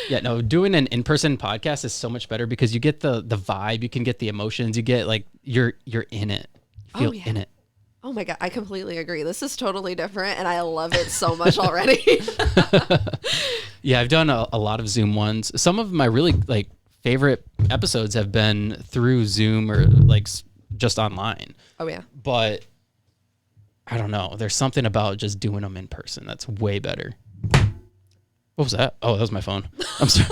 Yeah, no, doing an in-person podcast is so much better because you get the vibe, you can get the emotions, you get like you're in it. You feel in it. Oh my God, I completely agree. This is totally different and I love it so much already. Yeah, I've done a lot of Zoom ones. Some of my really like favorite episodes have been through Zoom or like just online. Oh yeah. But I don't know. There's something about just doing them in person that's way better. What was that? Oh, that was my phone. I'm sorry.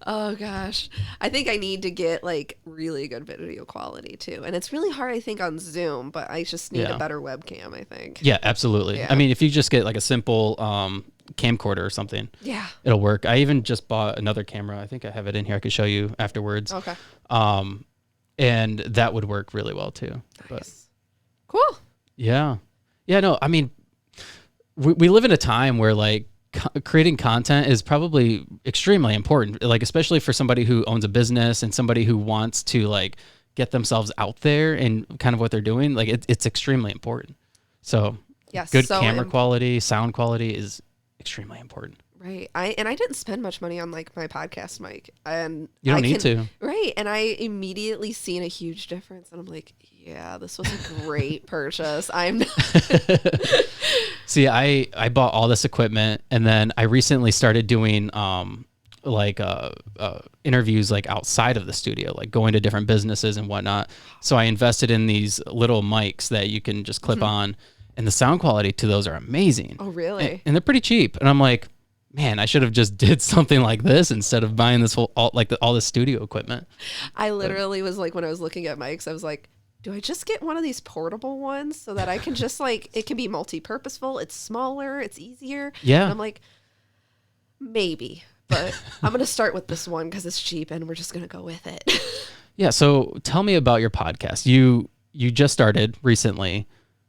Oh gosh. I think I need to get like really good video quality too. And it's really hard, I think, on Zoom, but I just need a better webcam, I think. Yeah, absolutely. Yeah. I mean, if you just get like a simple camcorder or something, it'll work. I even just bought another camera. I think I have it in here. I could show you afterwards. Okay. And that would work really well too. Nice. But, cool. Yeah. Yeah, no, I mean, we live in a time where like creating content is probably extremely important, like especially for somebody who owns a business and somebody who wants to like get themselves out there and kind of what they're doing. Like it's extremely important. So yes, good camera quality, sound quality is extremely important. Right. I didn't spend much money on like my podcast mic, and you don't need to. Right. And I immediately seen a huge difference, and I'm like, yeah, this was a great purchase. I'm See, I bought all this equipment, and then I recently started doing interviews like outside of the studio, like going to different businesses and whatnot. So I invested in these little mics that you can just clip on, and the sound quality to those are amazing. Oh, really? And they're pretty cheap. And I'm like, man, I should have just did something like this instead of buying this whole all this studio equipment. I literally was like, when I was looking at mics, I was like, do I just get one of these portable ones so that I can just like, it can be multi-purposeful. It's smaller. It's easier. Yeah. And I'm like, maybe, but I'm going to start with this one because it's cheap and we're just going to go with it. Yeah. So tell me about your podcast. You just started recently.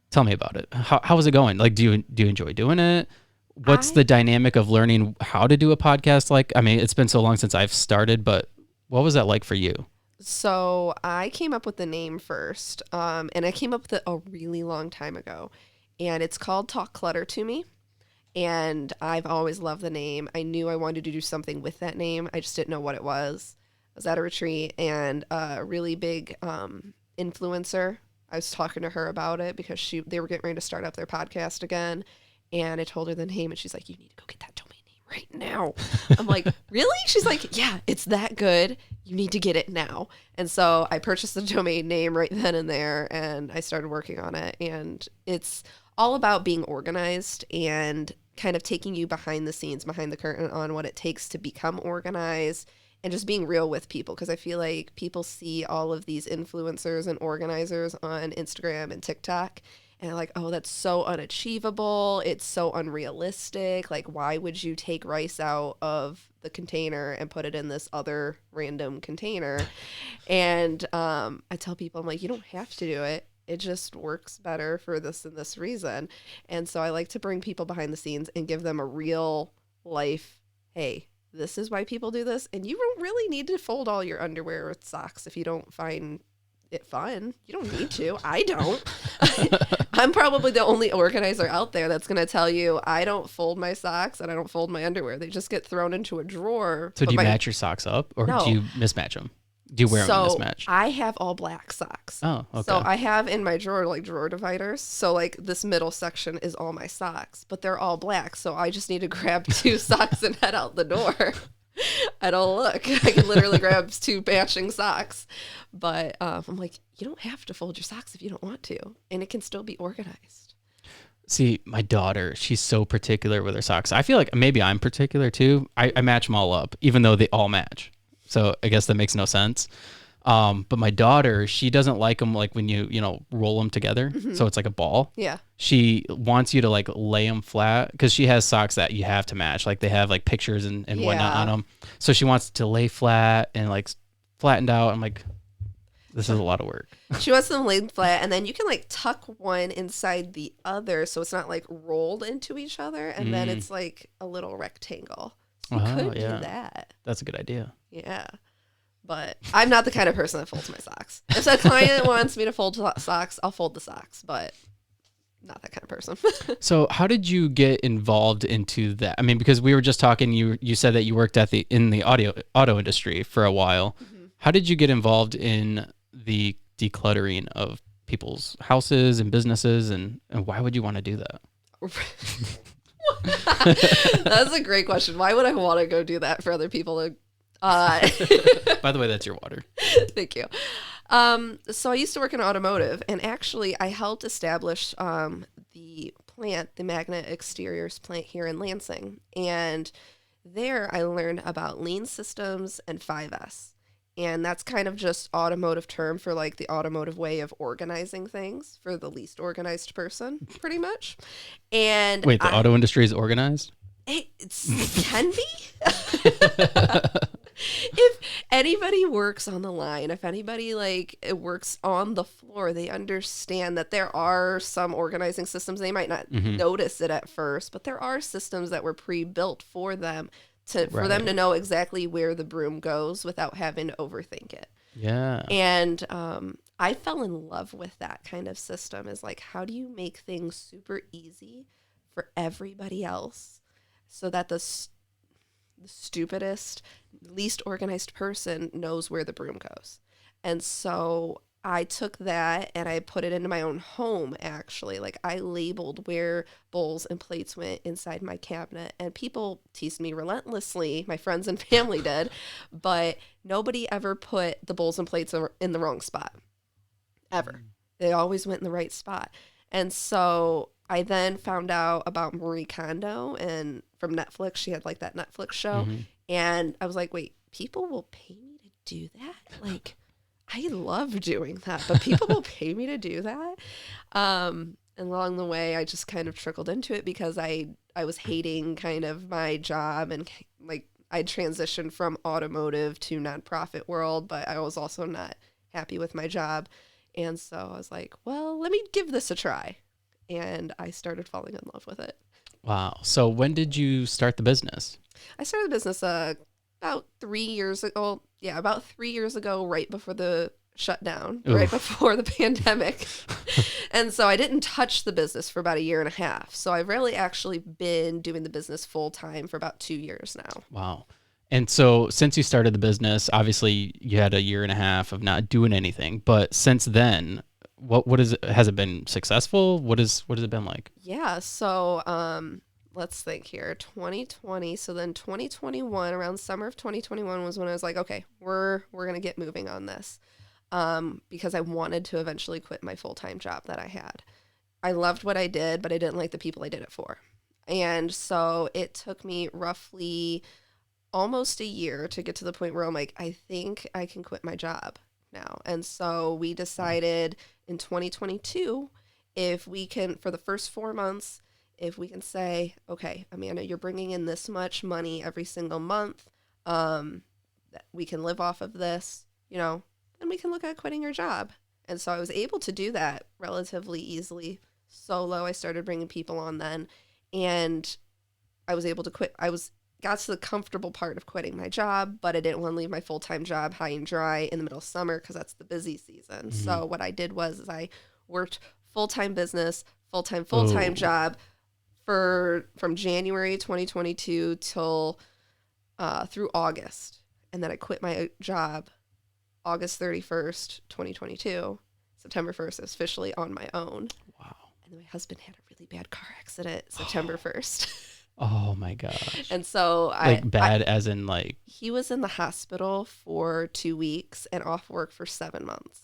Tell me about it. How is it going? Like, do you enjoy doing it? What's the dynamic of learning how to do a podcast like? I mean, it's been so long since I've started, but what was that like for you? So I came up with the name first, and I came up with it a really long time ago, and it's called Talk Clutter to Me, and I've always loved the name. I knew I wanted to do something with that name. I just didn't know what it was. I was at a retreat, and a really big influencer, I was talking to her about it because they were getting ready to start up their podcast again. And I told her the name, and she's like, you need to go get that domain name right now. I'm like, really? She's like, yeah, it's that good. You need to get it now. And so I purchased the domain name right then and there, and I started working on it. And it's all about being organized and kind of taking you behind the scenes, behind the curtain on what it takes to become organized and just being real with people. Because I feel like people see all of these influencers and organizers on Instagram and TikTok, and they're like, oh, that's so unachievable. It's so unrealistic. Like, why would you take rice out of the container and put it in this other random container? And I tell people, I'm like, you don't have to do it. It just works better for this and this reason. And so I like to bring people behind the scenes and give them a real life, hey, this is why people do this. And you don't really need to fold all your underwear or socks if you don't find it fun. You don't need to. I don't. I'm probably the only organizer out there that's going to tell you I don't fold my socks and I don't fold my underwear. They just get thrown into a drawer. So do you match your socks up, or do you mismatch them? Do you wear them mismatched? I have all black socks. Oh, okay. So I have in my drawer like drawer dividers. So like this middle section is all my socks, but they're all black. So I just need to grab 2 socks and head out the door. I don't look. I can literally grab 2 matching socks. But I'm like, you don't have to fold your socks if you don't want to. And it can still be organized. See, my daughter, she's so particular with her socks. I feel like maybe I'm particular too. I match them all up, even though they all match. So I guess that makes no sense. But my daughter, she doesn't like them like when you roll them together. Mm-hmm. So it's like a ball. Yeah. She wants you to like lay them flat because she has socks that you have to match. Like they have like pictures and whatnot on them. So she wants to lay flat and like flattened out. I'm like, this is a lot of work. She wants them laid flat, and then you can like tuck one inside the other so it's not like rolled into each other, and then it's like a little rectangle. So you could do that. That's a good idea. Yeah. But I'm not the kind of person that folds my socks. If a client wants me to fold socks, I'll fold the socks. But not that kind of person. So how did you get involved into that? I mean, because we were just talking, you said that you worked in the auto industry for a while. Mm-hmm. How did you get involved in the decluttering of people's houses and businesses, and why would you want to do that? That's a great question. Why would I want to go do that for other people? By the way, that's your water. Thank you. So I used to work in automotive, and actually I helped establish the plant, the Magnet Exteriors plant here in Lansing. And there I learned about lean systems and 5S. And that's kind of just automotive term for like the automotive way of organizing things for the least organized person, pretty much. And wait, the auto industry is organized? It can be. If anybody works on the line, if anybody like works on the floor, they understand that there are some organizing systems. They might not notice it at first, but there are systems that were pre-built for them for them to know exactly where the broom goes without having to overthink it. Yeah. And I fell in love with that kind of system. Is like, how do you make things super easy for everybody else so that the stupidest, least organized person knows where the broom goes? And so I took that and I put it into my own home, actually. Like, I labeled where bowls and plates went inside my cabinet, and people teased me relentlessly. My friends and family did, but nobody ever put the bowls and plates in the wrong spot, ever. They always went in the right spot. And so I then found out about Marie Kondo and from Netflix. She had like that Netflix show. And I was like, wait, people will pay me to do that? Like, I love doing that, but people will pay me to do that. And along the way, I just kind of trickled into it because I was hating kind of my job, and like I transitioned from automotive to nonprofit world, but I was also not happy with my job. And so I was like, well, let me give this a try. And I started falling in love with it. Wow. So when did you start the business? I started the business about 3 years ago. Yeah, about 3 years ago, right before the shutdown, right before the pandemic. And so I didn't touch the business for about 1.5 years. So I've really actually been doing the business full time for about 2 years now. Wow. And so since you started the business, obviously you had 1.5 years of not doing anything, but since then, what is it? Has it been successful? What has it been like? Yeah. So, let's think here. 2020. So then 2021, around summer of 2021 was when I was like, okay, we're going to get moving on this. Because I wanted to eventually quit my full-time job that I had. I loved what I did, but I didn't like the people I did it for. And so it took me roughly almost 1 year to get to the point where I'm like, I think I can quit my job now. And so we decided in 2022, if we can, for the first 4 months, if we can say, okay, Amanda, you're bringing in this much money every single month, we can live off of this, then we can look at quitting your job. And so I was able to do that relatively easily solo. I started bringing people on then, and I was able to quit. Got to the comfortable part of quitting my job, but I didn't want to leave my full-time job high and dry in the middle of summer because that's the busy season. So what I did was I worked full-time business, full-time job from January 2022 till through August. And then I quit my job August 31st, 2022. September 1st, I was officially on my own. Wow. And then my husband had a really bad car accident September 1st. Oh my gosh. And so as in he was in the hospital for 2 weeks and off work for 7 months.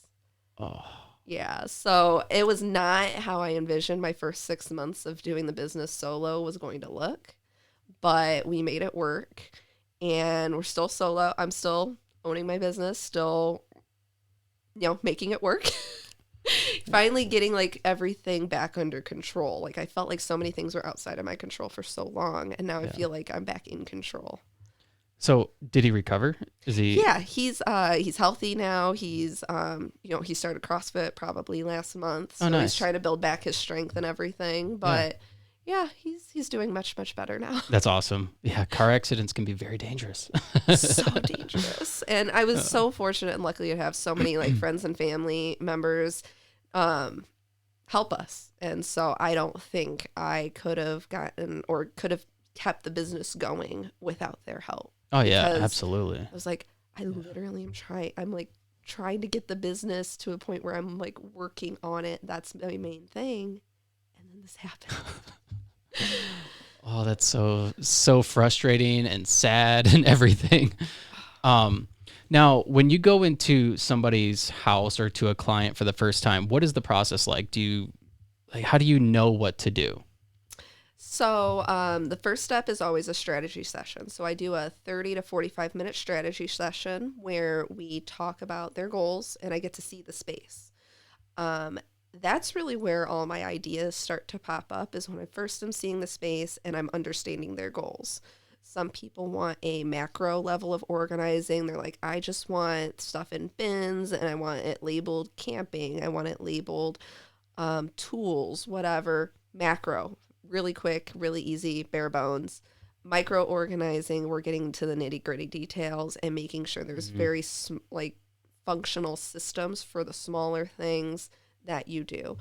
Oh. Yeah. So it was not how I envisioned my first 6 months of doing the business solo was going to look, but we made it work, and we're still solo. I'm still owning my business, still, making it work. Finally getting everything back under control. I felt like so many things were outside of my control for so long, and now I feel like I'm back in control. So did he recover? Is he? Yeah, he's healthy now. He's he started CrossFit probably last month. So nice. He's trying to build back his strength and everything. But yeah, he's doing much, much better now. That's awesome. Yeah, car accidents can be very dangerous. So dangerous. And I was so fortunate and lucky to have so many friends and family members help us. And so I don't think I could have gotten or could have kept the business going without their help. Oh yeah, Because absolutely. I was like, I literally am trying to get the business to a point where I'm like working on it. That's my main thing. And then this happened. Oh, that's so frustrating and sad and everything. Now, when you go into somebody's house or to a client for the first time, what is the process like? How do you know what to do? So the first step is always a strategy session. So I do a 30 to 45-minute strategy session where we talk about their goals and I get to see the space. That's really where all my ideas start to pop up, is when I first am seeing the space and I'm understanding their goals. Some people want a macro level of organizing. They're like, I just want stuff in bins and I want it labeled camping. I want it labeled tools, whatever. Macro, really quick, really easy, bare bones. Micro organizing, we're getting to the nitty gritty details and making sure there's very functional systems for the smaller things that you do.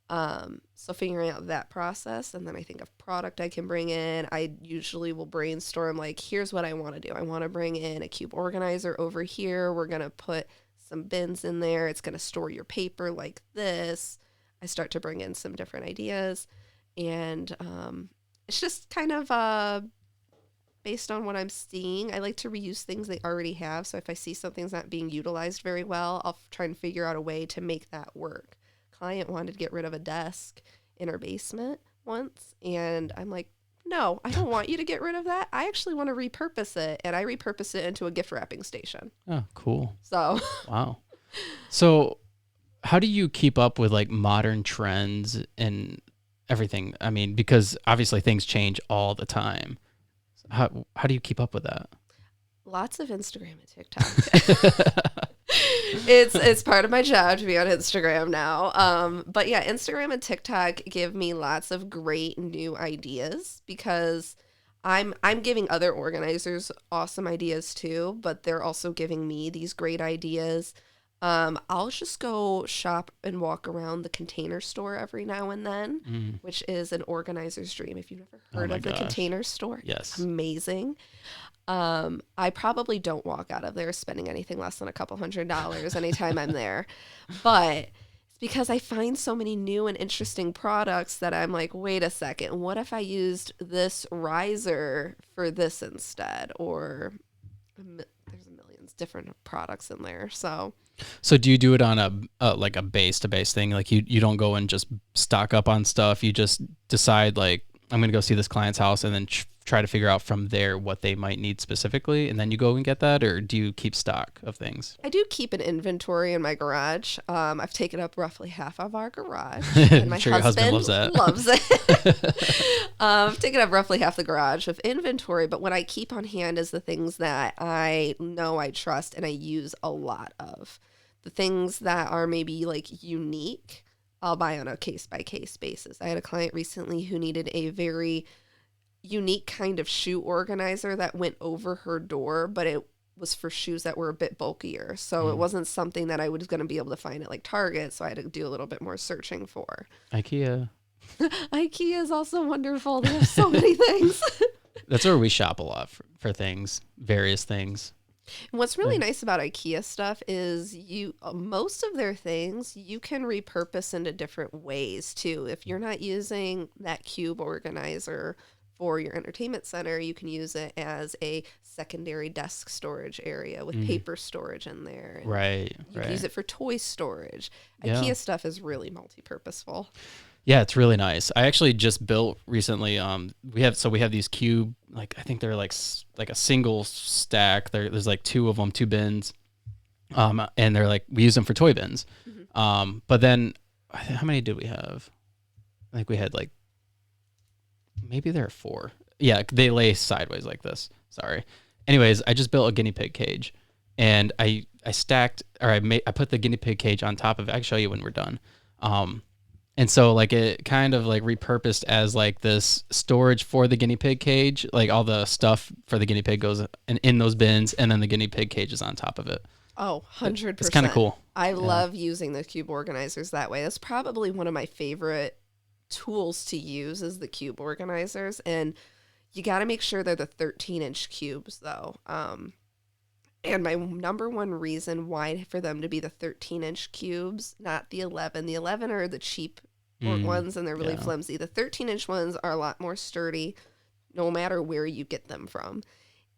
So figuring out that process, and then I think of product I can bring in. I usually will brainstorm, like, here's what I want to do. I want to bring in a cube organizer over here. We're going to put some bins in there. It's going to store your paper like this. I start to bring in some different ideas, and it's just kind of based on what I'm seeing. I like to reuse things they already have. So if I see something's not being utilized very well, I'll try and figure out a way to make that work. Client wanted to get rid of a desk in her basement once, and I'm like, no, I don't want you to get rid of that. I actually want to repurpose it, and I repurpose it into a gift wrapping station. Oh, cool. So wow. So how do you keep up with like modern trends and everything? I mean, because obviously things change all the time. How do you keep up with that? Lots of Instagram and TikTok. It's part of my job to be on Instagram now. But yeah, Instagram and TikTok give me lots of great new ideas, because I'm giving other organizers awesome ideas too, but they're also giving me these great ideas. I'll just go shop and walk around the Container Store every now and then, which is an organizer's dream. If you've never heard of the Container Store, yes, amazing. I probably don't walk out of there spending anything less than $200 anytime I'm there, but it's because I find so many new and interesting products that I'm like, wait a second, what if I used this riser for this instead? Or there's millions different products in there. So do you do it on a like a base to base thing? Like you don't go and just stock up on stuff. You just decide, like, I'm going to go see this client's house and then try to figure out from there what they might need specifically, and then you go and get that? Or do you keep stock of things? I do keep an inventory in my garage. I've taken up roughly half of our garage, and my sure your husband loves that. Loves it. I've taken up roughly half the garage of inventory, but what I keep on hand is the things that I know I trust and I use a lot of. The things that are maybe like unique, I'll buy on a case-by-case basis. I had a client recently who needed a very unique kind of shoe organizer that went over her door, but it was for shoes that were a bit bulkier. So it wasn't something that I was going to be able to find at like Target, so I had to do a little bit more searching for. IKEA. IKEA is also wonderful. They have so many things. That's where we shop a lot for things, various things. And what's really nice about IKEA stuff is most of their things you can repurpose into different ways too. If you're not using that cube organizer for your entertainment center, you can use it as a secondary desk storage area with paper storage in there. And right. You can use it for toy storage. Yeah. IKEA stuff is really multi-purposeful. Yeah, it's really nice. I actually just built recently. We have these cube, like I think they're like a single stack. There's like two of them, two bins, and they're like, we use them for toy bins. Mm-hmm. But then, how many did we have? I think we had like, maybe there are 4. Yeah, they lay sideways like this. Sorry. Anyways, I just built a guinea pig cage, and I put the guinea pig cage on top of it. I can show you when we're done. And so like it kind of like repurposed as like this storage for the guinea pig cage. Like all the stuff for the guinea pig goes in those bins, and then the guinea pig cage is on top of it. Oh, 100%. It's kind of cool. I love using the cube organizers that way. That's probably one of my favorite tools to use is the cube organizers. And you got to make sure they're the 13-inch cubes, though. And my number one reason why for them to be the 13-inch cubes, not the 11. The 11 are the cheap ones, and they're really flimsy. The 13-inch ones are a lot more sturdy, no matter where you get them from.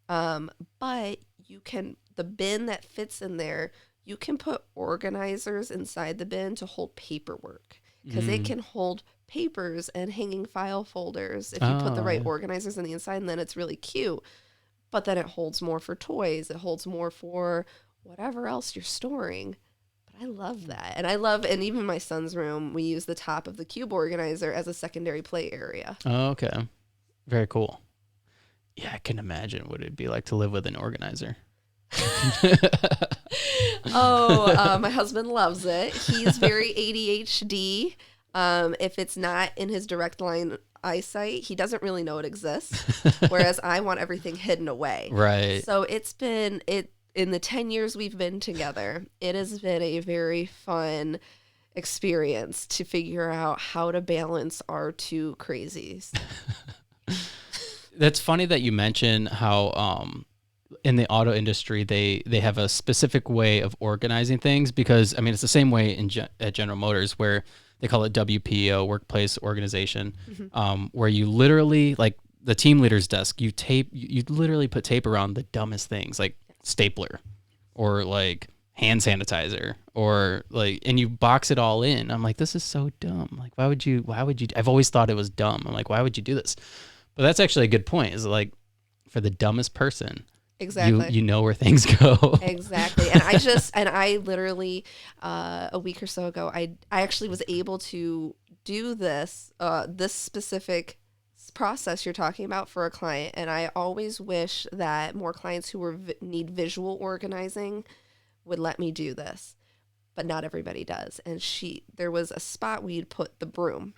But you can, the bin that fits in there, you can put organizers inside the bin to hold paperwork, because it can hold papers and hanging file folders if you put the right organizers in the inside, and then it's really cute. But then it holds more for toys. It holds more for whatever else you're storing. But I love that. And even my son's room, we use the top of the cube organizer as a secondary play area. Oh, okay. Very cool. Yeah, I can imagine what it'd be like to live with an organizer. My husband loves it. He's very ADHD. If it's not in his direct line eyesight, he doesn't really know it exists, whereas I want everything hidden away. Right. So in the 10 years we've been together, it has been a very fun experience to figure out how to balance our two crazies. That's funny that you mention how in the auto industry they have a specific way of organizing things, because I mean it's the same way at General Motors, where they call it WPO, workplace organization, where you literally, like the team leader's desk, you literally put tape around the dumbest things, like stapler or like hand sanitizer, or like, and you box it all in. I'm like, this is so dumb. Like, why would you, I've always thought it was dumb. I'm like, why would you do this? But that's actually a good point, is like for the dumbest person. Exactly. You know where things go. Exactly. And I literally, a week or so ago, I actually was able to do this specific process you're talking about for a client. And I always wish that more clients who need visual organizing would let me do this, but not everybody does. And there was a spot we'd put the broom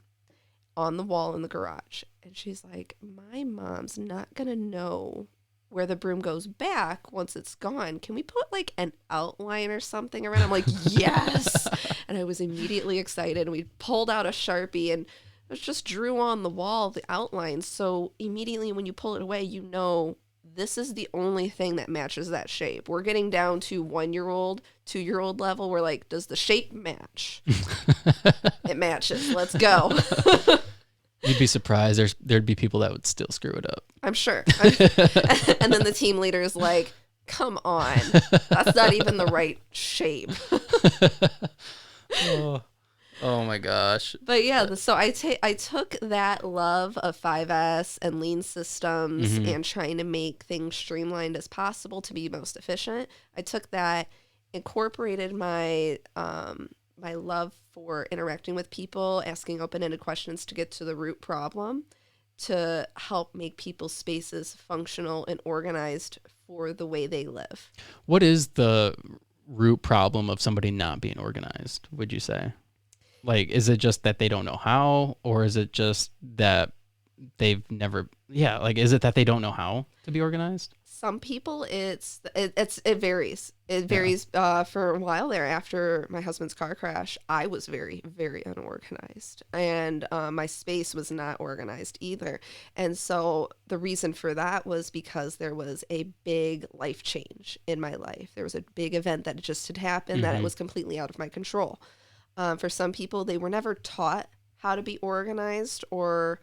on the wall in the garage. And she's like, my mom's not going to know where the broom goes back once it's gone. Can we put like an outline or something around? I'm like, yes. And I was immediately excited. And we pulled out a Sharpie and it just drew on the wall the outlines. So immediately when you pull it away, you know, this is the only thing that matches that shape. We're getting down to 1-year-old, 2-year-old level. We're like, does the shape match? It matches. Let's go. You'd be surprised. There'd be people that would still screw it up. I'm sure. And then the team leader is like, come on, that's not even the right shape. Oh my gosh. But yeah, so I took that love of 5S and lean systems and trying to make things streamlined as possible to be most efficient. I took that, incorporated my my love for interacting with people, asking open-ended questions to get to the root problem, to help make people's spaces functional and organized for the way they live. What is the root problem of somebody not being organized, would you say? Like, is it just that they don't know how, or is it just that they've never, is it that they don't know how to be organized? Some people, it varies. It varies. For a while there, after my husband's car crash, I was very, very unorganized, and my space was not organized either. And so the reason for that was because there was a big life change in my life. There was a big event that just had happened that it was completely out of my control. For some people, they were never taught how to be organized, or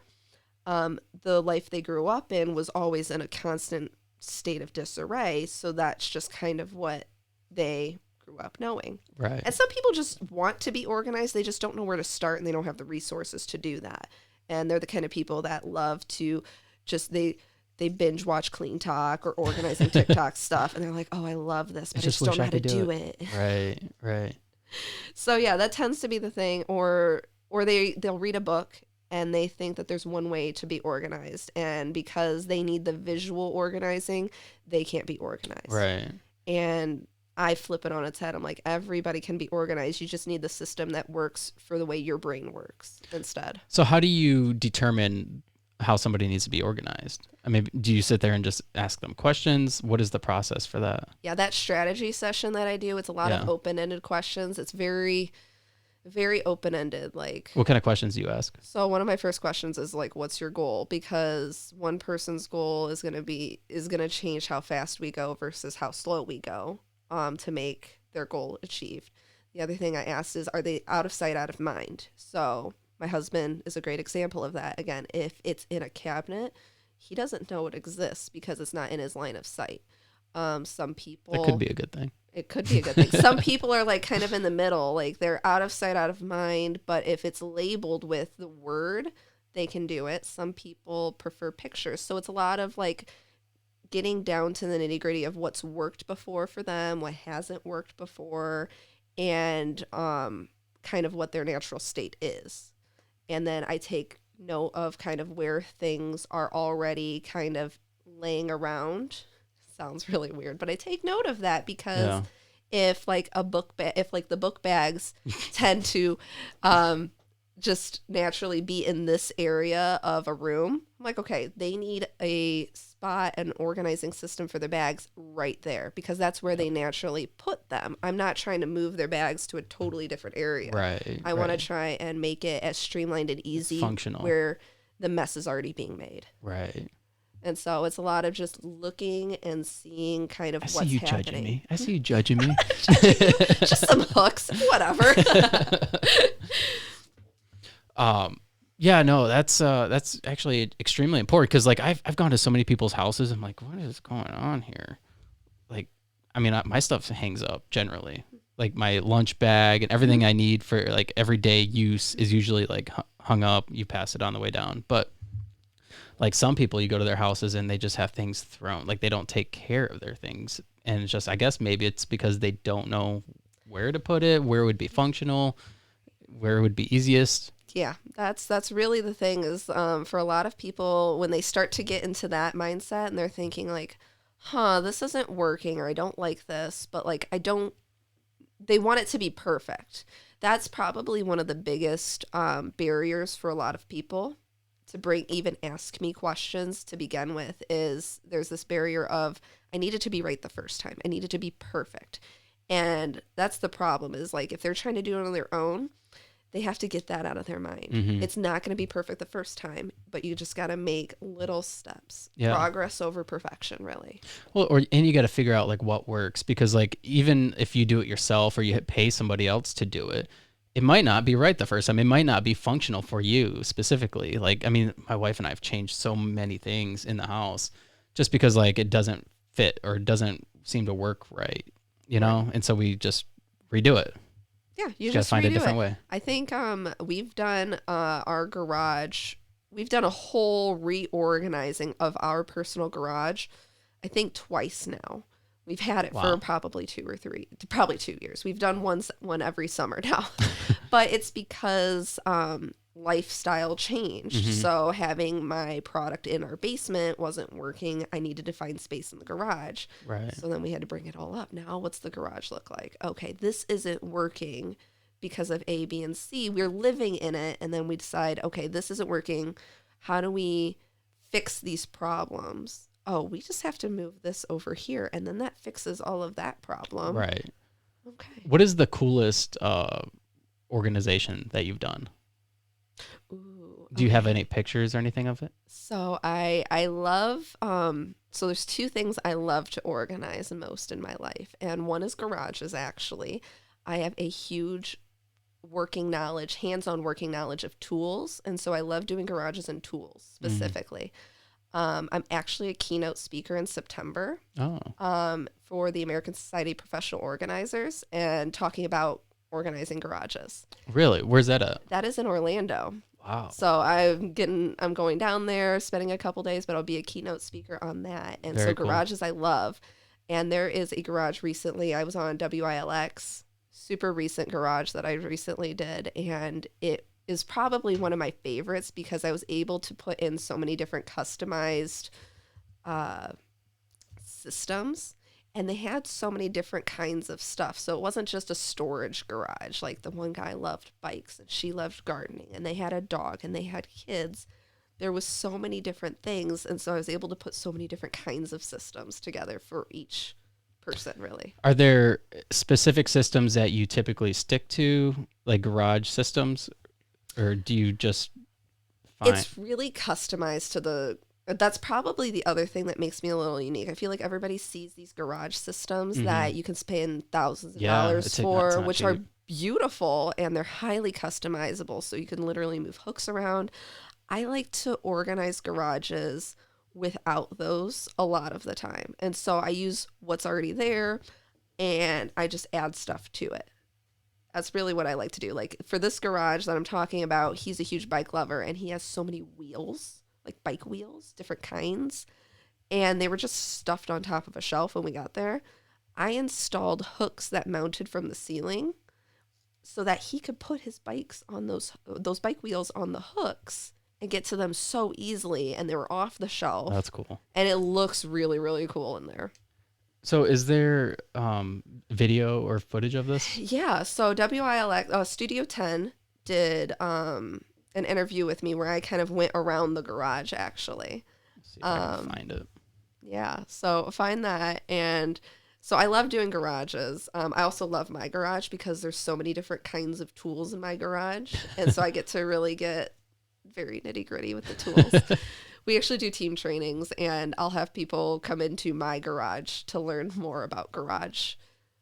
the life they grew up in was always in a constant state of disarray. So that's just kind of what they grew up knowing. Right. And some people just want to be organized. They just don't know where to start, and they don't have the resources to do that. And they're the kind of people that love to just, they binge watch Clean Talk or organizing TikTok stuff. And they're like, oh, I love this, but I just don't know how to do it. Right. So yeah, that tends to be the thing. Or they'll read a book and they think that there's one way to be organized, and because they need the visual organizing, they can't be organized. Right. And I flip it on its head. I'm like, everybody can be organized. You just need the system that works for the way your brain works instead. So how do you determine how somebody needs to be organized? I mean, do you sit there and just ask them questions? What is the process for that? Yeah, that strategy session that I do, it's a lot of open-ended questions. It's very, very open-ended. Like, what kind of questions do you ask? so one of my first questions is like, what's your goal? Because one person's goal is going to change how fast we go versus how slow we go, to make their goal achieved. The other thing I asked is, are they out of sight, out of mind? So my husband is a great example of that. Again, if it's in a cabinet, he doesn't know it exists because it's not in his line of sight. Some people... That could be a good thing. It could be a good thing. Some people are like kind of in the middle, like they're out of sight, out of mind, but if it's labeled with the word, they can do it. Some people prefer pictures. So it's a lot of like getting down to the nitty-gritty of what's worked before for them, what hasn't worked before, and kind of what their natural state is. And then I take note of kind of where things are already kind of laying around. Sounds really weird, but I take note of that because if like the book bags tend to just naturally be in this area of a room, I'm like, okay, they need a spot, an organizing system for their bags right there because that's where they naturally put them. I'm not trying to move their bags to a totally different area. Right. I want to try and make it as streamlined and easy, functional, where the mess is already being made. Right. And so it's a lot of just looking and seeing kind of what's happening. I see you judging me. I see you judging me. Just some hooks, whatever. Yeah, no, that's actually extremely important because like I've gone to so many people's houses. I'm like, what is going on here? Like, I mean, my stuff hangs up generally. Like my lunch bag and everything I need for like everyday use is usually like hung up. You pass it on the way down. But like some people, you go to their houses and they just have things thrown. Like they don't take care of their things. And it's just, I guess maybe it's because they don't know where to put it, where it would be functional, where it would be easiest. Yeah, that's really the thing is for a lot of people, when they start to get into that mindset and they're thinking like, this isn't working or I don't like this, but like they want it to be perfect. That's probably one of the biggest barriers for a lot of people to even ask me questions to begin with is there's this barrier of I need it to be right the first time. I need it to be perfect. And that's the problem is like if they're trying to do it on their own, they have to get that out of their mind. Mm-hmm. It's not going to be perfect the first time, but you just got to make little steps. Yeah. Progress over perfection, really. Well, and you got to figure out like what works because like even if you do it yourself or you pay somebody else to do it, it might not be right the first time. It might not be functional for you specifically. Like, I mean, my wife and I have changed so many things in the house just because like it doesn't fit or it doesn't seem to work right, you know? And so we just redo it. Yeah, you just find a different way. I think we've done our garage. We've done a whole reorganizing of our personal garage, I think twice now. We've had it for probably 2 years. We've done one every summer now. But it's because lifestyle changed. Mm-hmm. So having my product in our basement wasn't working. I needed to find space in the garage. Right. So then we had to bring it all up. Now, what's the garage look like? Okay, this isn't working because of A, B, and C. We're living in it. And then we decide, okay, this isn't working. How do we fix these problems? Oh, we just have to move this over here. And then that fixes all of that problem. Right. Okay. What is the coolest organization that you've done? Ooh, Do you have any pictures or anything of it? So I love, so there's 2 things I love to organize most in my life. And one is garages, actually. I have a huge hands-on working knowledge of tools. And so I love doing garages and tools specifically. I'm actually a keynote speaker in September for the American Society of Professional Organizers and talking about organizing garages. Really? Where's that at? That is in Orlando. Wow. So I'm going down there, spending a couple days, but I'll be a keynote speaker on that. And Very so garages cool. I love. And there is a garage recently. I was on WILX, super recent garage that I recently did. And it is probably one of my favorites because I was able to put in so many different customized systems. And they had so many different kinds of stuff. So it wasn't just a storage garage. Like the one guy loved bikes and she loved gardening. And they had a dog and they had kids. there was so many different things. And so I was able to put so many different kinds of systems together for each person, really. Are there specific systems that you typically stick to, like garage systems, or do you just find... It's really customized to that's probably the other thing that makes me a little unique. I feel like everybody sees these garage systems that you can spend thousands of dollars for, which are beautiful, and they're highly customizable. So you can literally move hooks around. I like to organize garages without those a lot of the time. And so I use what's already there and I just add stuff to it. That's really what I like to do. Like for this garage that I'm talking about, he's a huge bike lover and he has so many wheels, like bike wheels, different kinds. And they were just stuffed on top of a shelf when we got there. I installed hooks that mounted from the ceiling so that he could put his bikes on those bike wheels on the hooks and get to them so easily, and they were off the shelf. That's cool. And it looks really, really cool in there. So is there video or footage of this? Yeah, so WILX, Studio 10 did an interview with me where I kind of went around the garage, actually. Let's see if I can find it. Yeah, so find that. And so I love doing garages. I also love my garage because there's so many different kinds of tools in my garage. And so I get to really get very nitty gritty with the tools. We actually do team trainings, and I'll have people come into my garage to learn more about garage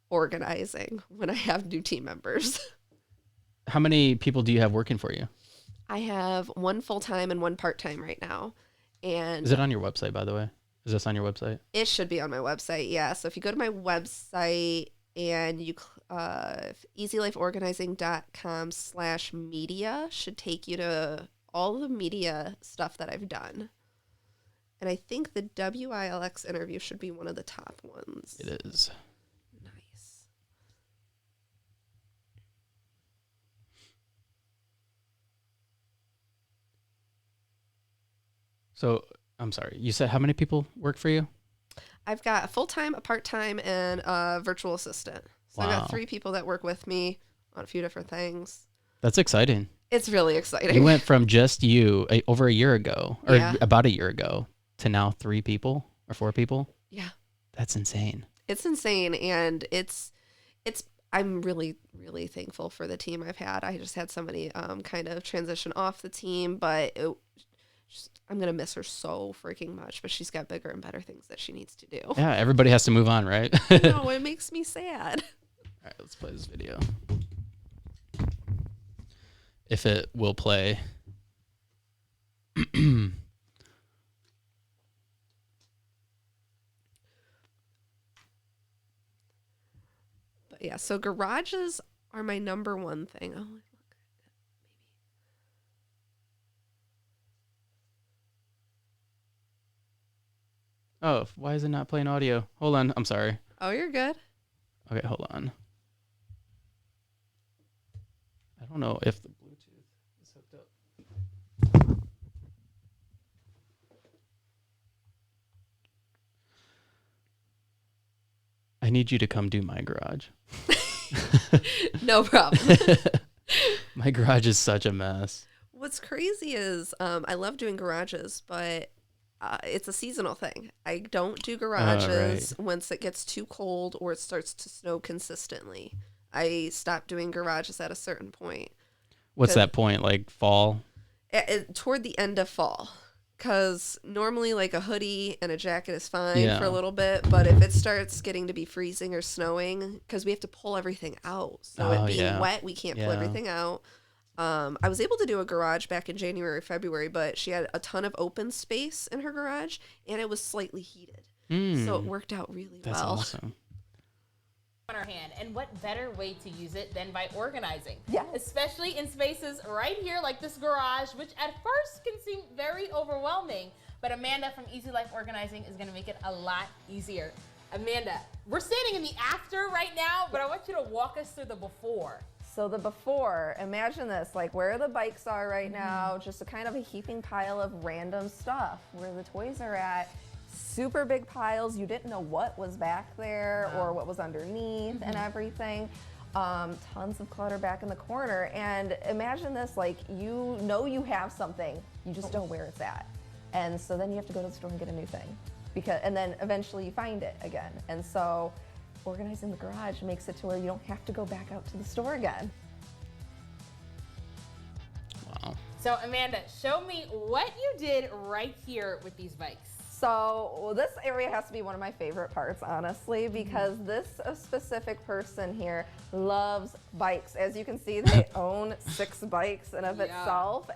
organizing when I have new team members. How many people do you have working for you? I have one full-time and one part-time right now. And is it on your website, by the way? Is this on your website? It should be on my website, yeah. So if you go to my website and you easylifeorganizing.com/media should take you to all the media stuff that I've done. And I think the WILX interview should be one of the top ones. It is. Nice. So, I'm sorry, you said how many people work for you? I've got a full-time, a part-time, and a virtual assistant. So I've got 3 people that work with me on a few different things. That's exciting. It's really exciting. You went from just you over a year ago, or about a year ago, to now 3 people or 4 people. Yeah. That's insane. It's insane. And I'm really, really thankful for the team I've had. I just had somebody kind of transition off the team, but I'm going to miss her so freaking much, but she's got bigger and better things that she needs to do. Yeah, everybody has to move on, right? No, it makes me sad. All right, let's play this video. If it will play. But yeah, so garages are my number one thing. Oh, look, maybe. Oh, why is it not playing audio? Hold on, I'm sorry. Oh, you're good. Okay, hold on. I don't know if the Bluetooth is hooked up. I need you to come do my garage. No problem. My garage is such a mess. What's crazy is I love doing garages, but it's a seasonal thing. I don't do garages once it gets too cold or it starts to snow consistently. I stop doing garages at a certain point. What's that point? Like fall? Toward the end of fall. Because normally like a hoodie and a jacket is fine for a little bit. But if it starts getting to be freezing or snowing, because we have to pull everything out. So it being wet, we can't pull everything out. I was able to do a garage back in January, February, but she had a ton of open space in her garage and it was slightly heated. So it worked out really well. That's awesome. On our hand, and what better way to use it than by organizing? Yeah. Especially in spaces right here like this garage, which at first can seem very overwhelming, but Amanda from Easy Life Organizing is going to make it a lot easier. Amanda, we're standing in the after right now, but I want you to walk us through the before. So the before, imagine this, like where the bikes are right now, just a kind of a heaping pile of random stuff. Where the toys are at, super big piles. You didn't know what was back there or what was underneath and everything. Tons of clutter back in the corner. And imagine this, like, you know you have something, you just don't know where it's at. And so then you have to go to the store and get a new thing. And then eventually you find it again. And so organizing the garage makes it to where you don't have to go back out to the store again. Wow. So Amanda, show me what you did right here with these bikes. So this area has to be one of my favorite parts, honestly, because this specific person here loves bikes. As you can see, they own 6 bikes in of itself,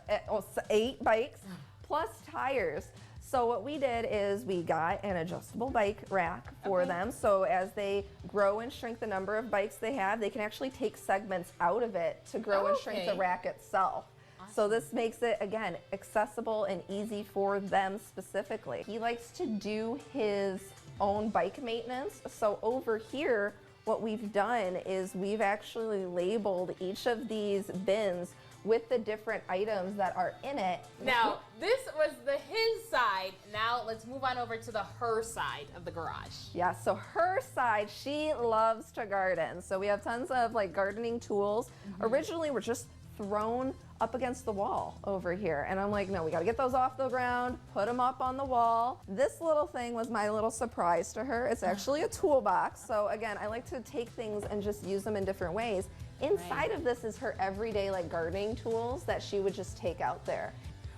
8 bikes, plus tires. So what we did is we got an adjustable bike rack for them. So as they grow and shrink the number of bikes they have, they can actually take segments out of it to grow and shrink the rack itself. So this makes it, again, accessible and easy for them specifically. He likes to do his own bike maintenance. So over here, what we've done is we've actually labeled each of these bins with the different items that are in it. Now, this was the his side. Now let's move on over to the her side of the garage. Yeah, so her side, she loves to garden. So we have tons of like gardening tools. Originally, we're just thrown up against the wall over here. And I'm like, no, we gotta get those off the ground, put them up on the wall. This little thing was my little surprise to her. It's actually a toolbox. So again, I like to take things and just use them in different ways. Inside of this is her everyday like gardening tools that she would just take out there.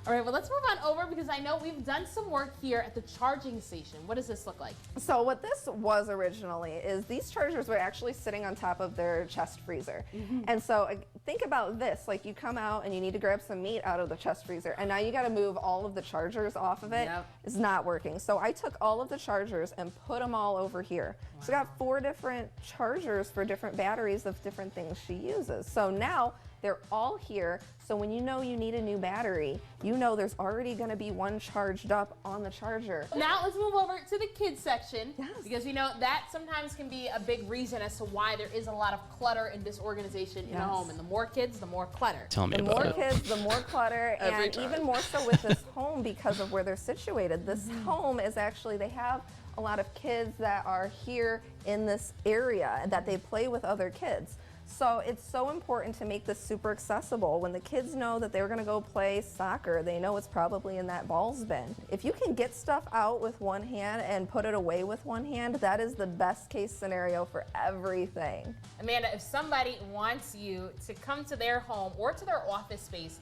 All right, well, let's move on over because I know we've done some work here at the charging station. What does this look like? So what this was originally is these chargers were actually sitting on top of their chest freezer. And so think about this, like you come out and you need to grab some meat out of the chest freezer and now you gotta move all of the chargers off of it. It's not working. So I took all of the chargers and put them all over here. So I got 4 different chargers for different batteries of different things she uses. So now they're all here, so when you know you need a new battery, you know there's already gonna be one charged up on the charger. Now let's move over to the kids section, Yes. because we know that sometimes can be a big reason as to why there is a lot of clutter and disorganization in a home. And the more kids, the more clutter. Tell me The about more it. kids, the more clutter, Every and time. even more so with this home because of where they're situated. This home is actually, they have a lot of kids that are here in this area that they play with other kids. So it's so important to make this super accessible. When the kids know that they're gonna go play soccer, they know it's probably in that balls bin. If you can get stuff out with one hand and put it away with one hand, that is the best case scenario for everything. Amanda, if somebody wants you to come to their home or to their office space.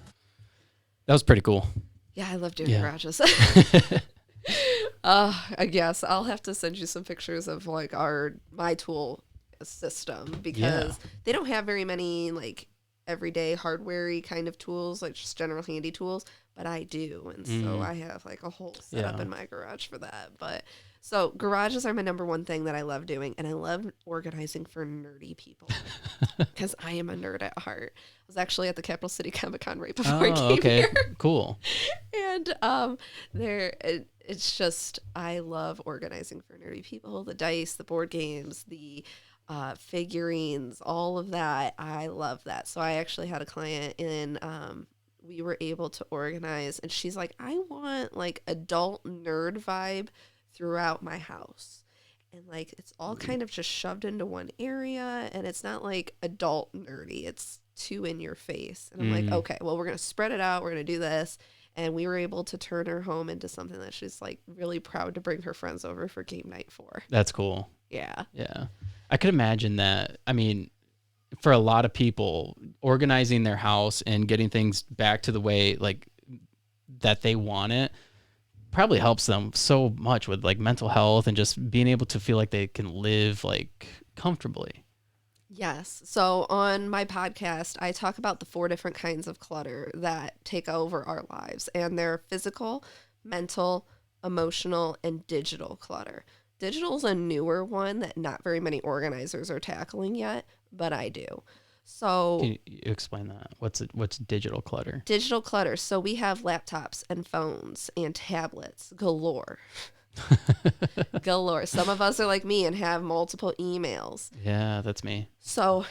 That was pretty cool. Yeah, I love doing Yeah. garages. I guess I'll have to send you some pictures of like my tool system because they don't have very many like everyday hardware-y kind of tools, like just general handy tools, but I do. And so I have like a whole setup in my garage for that. But so garages are my number one thing that I love doing, and I love organizing for nerdy people because I am a nerd at heart. I was actually at the Capital City Comic-Con right before I came here. Cool. And it's just, I love organizing for nerdy people. The dice, the board games, the figurines, all of that. I love that. So I actually had a client and we were able to organize, and she's like, I want like adult nerd vibe throughout my house. And like, it's all kind of just shoved into one area, and it's not like adult nerdy. It's too in your face. And I'm like, okay, well, we're going to spread it out. We're going to do this. And we were able to turn her home into something that she's like really proud to bring her friends over for game night for. That's cool. Yeah. Yeah. I could imagine that. I mean, for a lot of people, organizing their house and getting things back to the way like that they want it probably helps them so much with like mental health and just being able to feel like they can live like comfortably. Yes. So on my podcast, I talk about the 4 different kinds of clutter that take over our lives, and they're physical, mental, emotional, and digital clutter. Digital is a newer one that not very many organizers are tackling yet, but I do. So Can you explain that? What's digital clutter? digital clutter. So we have laptops and phones and tablets galore. Galore. Some of us are like me and have multiple emails. Yeah, that's me. So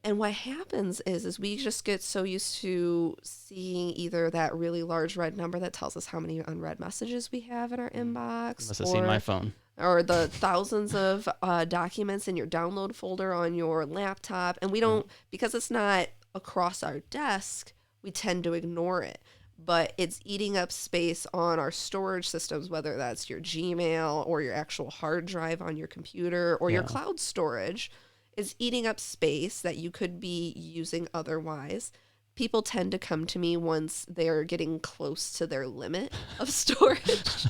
And what happens is we just get so used to seeing either that really large red number that tells us how many unread messages we have in our inbox. Must have seen my phone. Or the thousands of documents in your download folder on your laptop. And we don't, because it's not across our desk, we tend to ignore it. But it's eating up space on our storage systems, whether that's your Gmail or your actual hard drive on your computer or your cloud storage. Is eating up space that you could be using otherwise. People tend to come to me once they're getting close to their limit of storage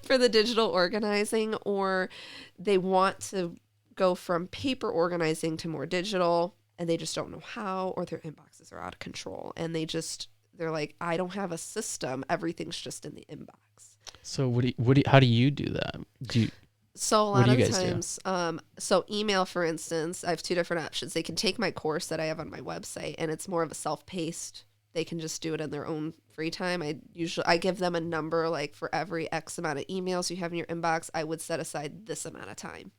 for the digital organizing, or they want to go from paper organizing to more digital, and they just don't know how, or their inboxes are out of control, and they're like, I don't have a system. Everything's just in the inbox. So how do you do that? So a lot of times, so email, for instance, I have two different options. They can take my course that I have on my website, and it's more of a self-paced. They can just do it in their own free time. I give them a number, like for every X amount of emails you have in your inbox, I would set aside this amount of time.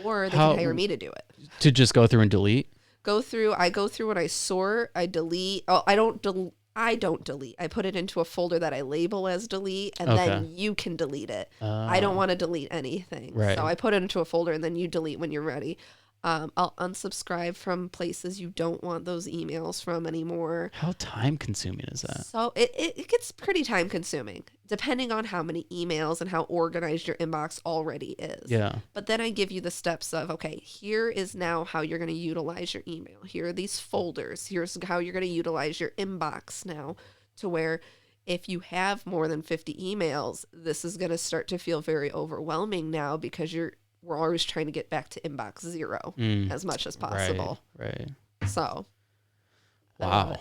Or they can hire me to do it. To just go through and delete? I go through and I sort, I delete. Oh, I don't delete. I put it into a folder that I label as delete, and then you can delete it. I don't want to delete anything. Right. So I put it into a folder, and then you delete when you're ready. I'll unsubscribe from places you don't want those emails from anymore. How time consuming is that? So it gets pretty time consuming, depending on how many emails and how organized your inbox already is. Yeah. But then I give you the steps of, okay, here is now how you're going to utilize your email. Here are these folders. Here's how you're going to utilize your inbox now, to where if you have more than 50 emails, this is going to start to feel very overwhelming now, because we're always trying to get back to inbox 0 as much as possible. Right. So. Wow.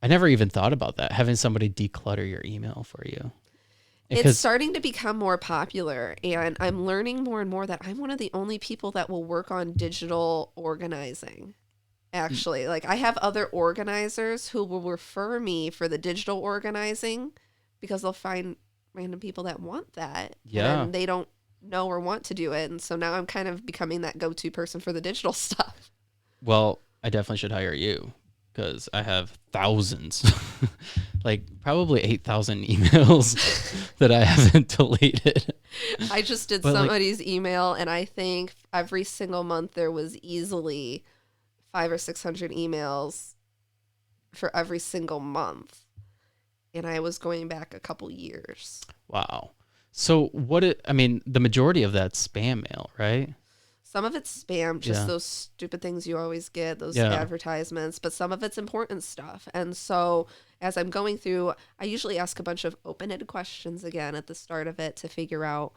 I never even thought about that, having somebody declutter your email for you. It's starting to become more popular, and I'm learning more and more that I'm one of the only people that will work on digital organizing. Actually, like I have other organizers who will refer me for the digital organizing, because they'll find random people that want that. Yeah. And they don't know or want to do it. And so now I'm kind of becoming that go-to person for the digital stuff. Well, I definitely should hire you, because I have thousands, like probably 8,000 emails that I haven't deleted. I just did somebody's email, and I think every single month there was easily 500 or 600 emails for every single month. And I was going back a couple years. Wow. So the majority of that's spam mail, right? Some of it's spam, just those stupid things you always get, those advertisements, but some of it's important stuff. And so as I'm going through, I usually ask a bunch of open-ended questions again at the start of it to figure out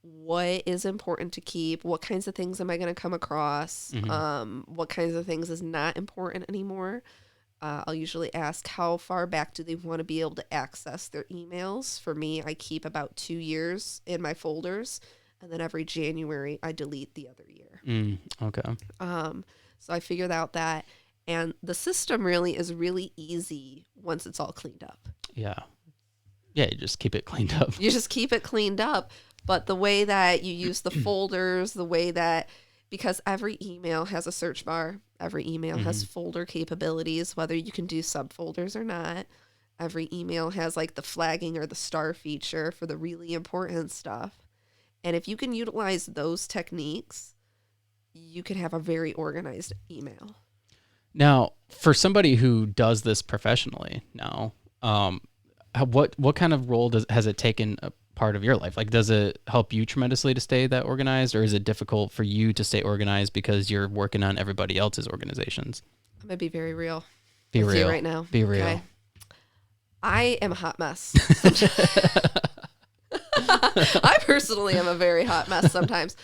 what is important to keep, what kinds of things am I going to come across, what kinds of things is not important anymore. I'll usually ask how far back do they want to be able to access their emails. For me, I keep about 2 years in my folders, and then every January I delete the other year. Okay. So I figured out that, and the system really is really easy once it's all cleaned up. Yeah. Yeah, you just keep it cleaned up. You just keep it cleaned up, but the way that you use the folders, the way that, because every email has a search bar, every email has folder capabilities, whether you can do subfolders or not. Every email has like the flagging or the star feature for the really important stuff. And if you can utilize those techniques, you can have a very organized email. Now, for somebody who does this professionally now, what kind of role has it taken a part of your life? Like, does it help you tremendously to stay that organized, or is it difficult for you to stay organized because you're working on everybody else's organizations? I'm going to be very real. Be with real you right now. Be real. Okay? I am a hot mess. I personally am a very hot mess sometimes.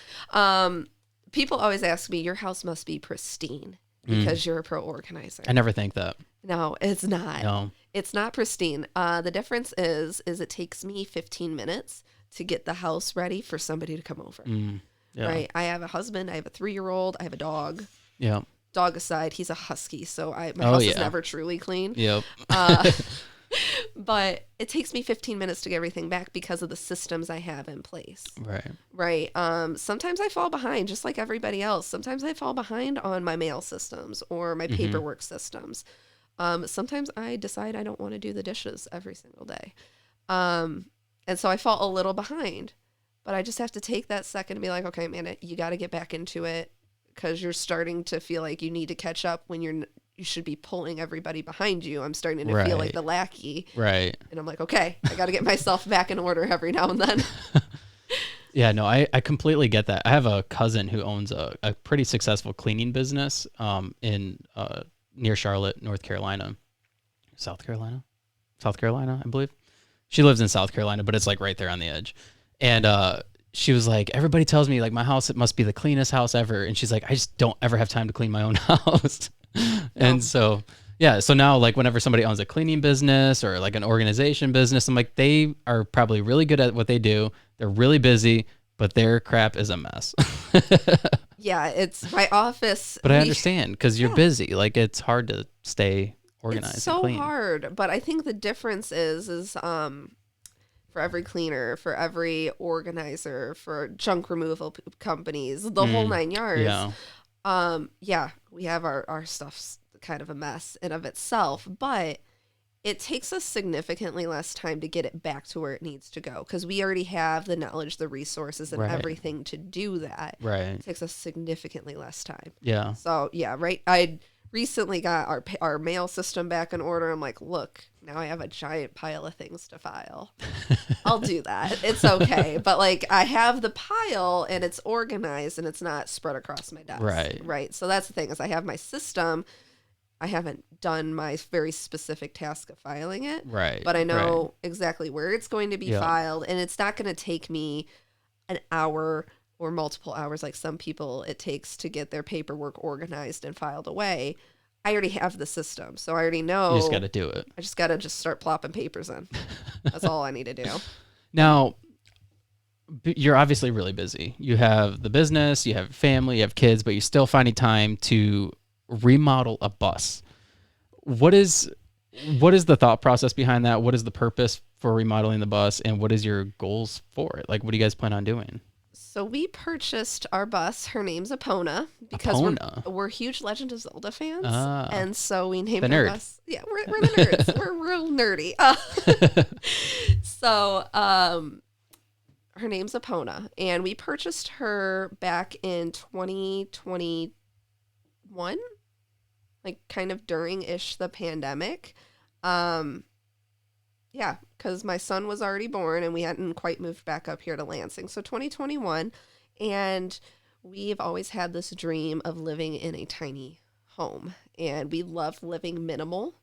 People always ask me, your house must be pristine because you're a pro organizer. I never think that. No, it's not. No. It's not pristine. The difference is it takes me 15 minutes to get the house ready for somebody to come over. Yeah. Right? I have a husband. I have a 3-year-old. I have a dog. Yeah. Dog aside, he's a husky, so my house is never truly clean. Yep. But it takes me 15 minutes to get everything back because of the systems I have in place. Right. Right. Sometimes I fall behind just like everybody else. Sometimes I fall behind on my mail systems or my paperwork systems. Sometimes I decide I don't want to do the dishes every single day. And so I fall a little behind, but I just have to take that second and be like, okay, man, you got to get back into it because you're starting to feel like you need to catch up when you should be pulling everybody behind you. I'm starting to feel like the lackey. Right. And I'm like, okay, I got to get myself back in order every now and then. Yeah, no, I completely get that. I have a cousin who owns a pretty successful cleaning business in near Charlotte, South Carolina, I believe. She lives in South Carolina, but it's like right there on the edge. And she was like, everybody tells me like my house, it must be the cleanest house ever. And she's like, I just don't ever have time to clean my own house. And so, yeah. So now like whenever somebody owns a cleaning business or like an organization business, I'm like, they are probably really good at what they do. They're really busy, but their crap is a mess. Yeah, it's my office. But I understand because you're busy. Like it's hard to stay organized. It's so and clean. hard, but I think the difference is for every cleaner, for every organizer, for junk removal companies, the whole 9 yards. Yeah. We have our stuff's kind of a mess in of itself, but it takes us significantly less time to get it back to where it needs to go because we already have the knowledge, the resources, and everything to do that. Right. It takes us significantly less time. Yeah. So yeah, right. I recently got our mail system back in order. I'm like, look, now I have a giant pile of things to file. I'll do that. It's okay. But like I have the pile and it's organized and it's not spread across my desk. Right. Right. So that's the thing is I have my system. I haven't done my very specific task of filing it. Right. But I know exactly where it's going to be Yeah. filed and it's not going to take me an hour or multiple hours like some people it takes to get their paperwork organized and filed away. I already have the system, so I already know. You just got to do it. I just got to start plopping papers in. That's all I need to do. Now, you're obviously really busy. You have the business, you have family, you have kids, but you're still finding time to remodel a bus. What is the thought process behind that? What is the purpose for remodeling the bus, and what is your goals for it? Like, what do you guys plan on doing? So we purchased our bus. Her name's Epona because we're huge Legend of Zelda fans, and so we named our bus. Yeah, we're the nerds. We're real nerdy. So her name's Epona, and we purchased her back in 2021, like kind of during-ish the pandemic. Yeah, because my son was already born and we hadn't quite moved back up here to Lansing. So 2021, and we've always had this dream of living in a tiny home. And we love living minimal.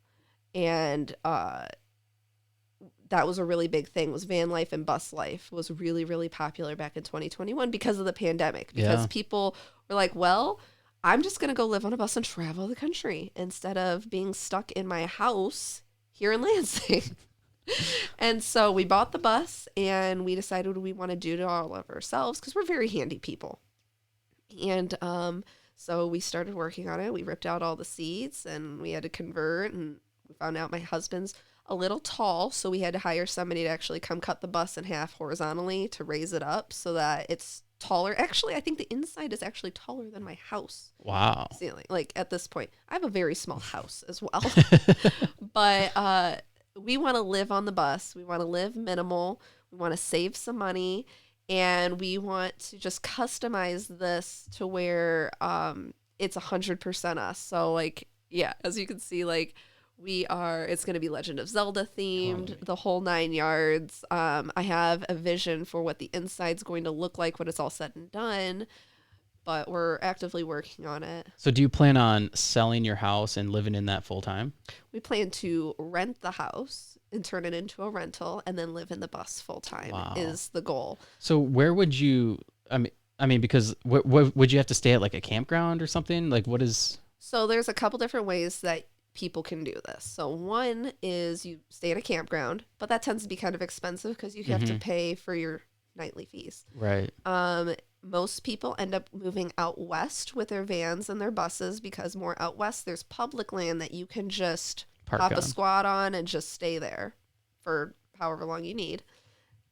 And that was a really big thing, was van life and bus life was really, really popular back in 2021 because of the pandemic. Because people were like, well, I'm just going to go live on a bus and travel the country instead of being stuck in my house here in Lansing. And so we bought the bus and we decided we want to do it all of ourselves because we're very handy people. And so we started working on it. We ripped out all the seats and we had to convert, and we found out my husband's a little tall, so we had to hire somebody to actually come cut the bus in half horizontally to raise it up so that it's taller. Actually, I think the inside is actually taller than my house. Wow. Ceiling. Like at this point, I have a very small house as well. But we want to live on the bus. We want to live minimal. We want to save some money. And we want to just customize this to where it's 100% us. So, like, yeah, as you can see, like, it's going to be Legend of Zelda themed, the whole 9 yards. I have a vision for what the inside's going to look like when it's all said and done. But we're actively working on it. So do you plan on selling your house and living in that full time? We plan to rent the house and turn it into a rental and then live in the bus full time is the goal. So where would you, I mean, because what would you have to stay at, like a campground or something? Like what is? So there's a couple different ways that people can do this. So one is you stay at a campground, but that tends to be kind of expensive because you have to pay for your nightly fees. Right. Most people end up moving out west with their vans and their buses because more out west, there's public land that you can just pop a squat on and just stay there. for however long you need.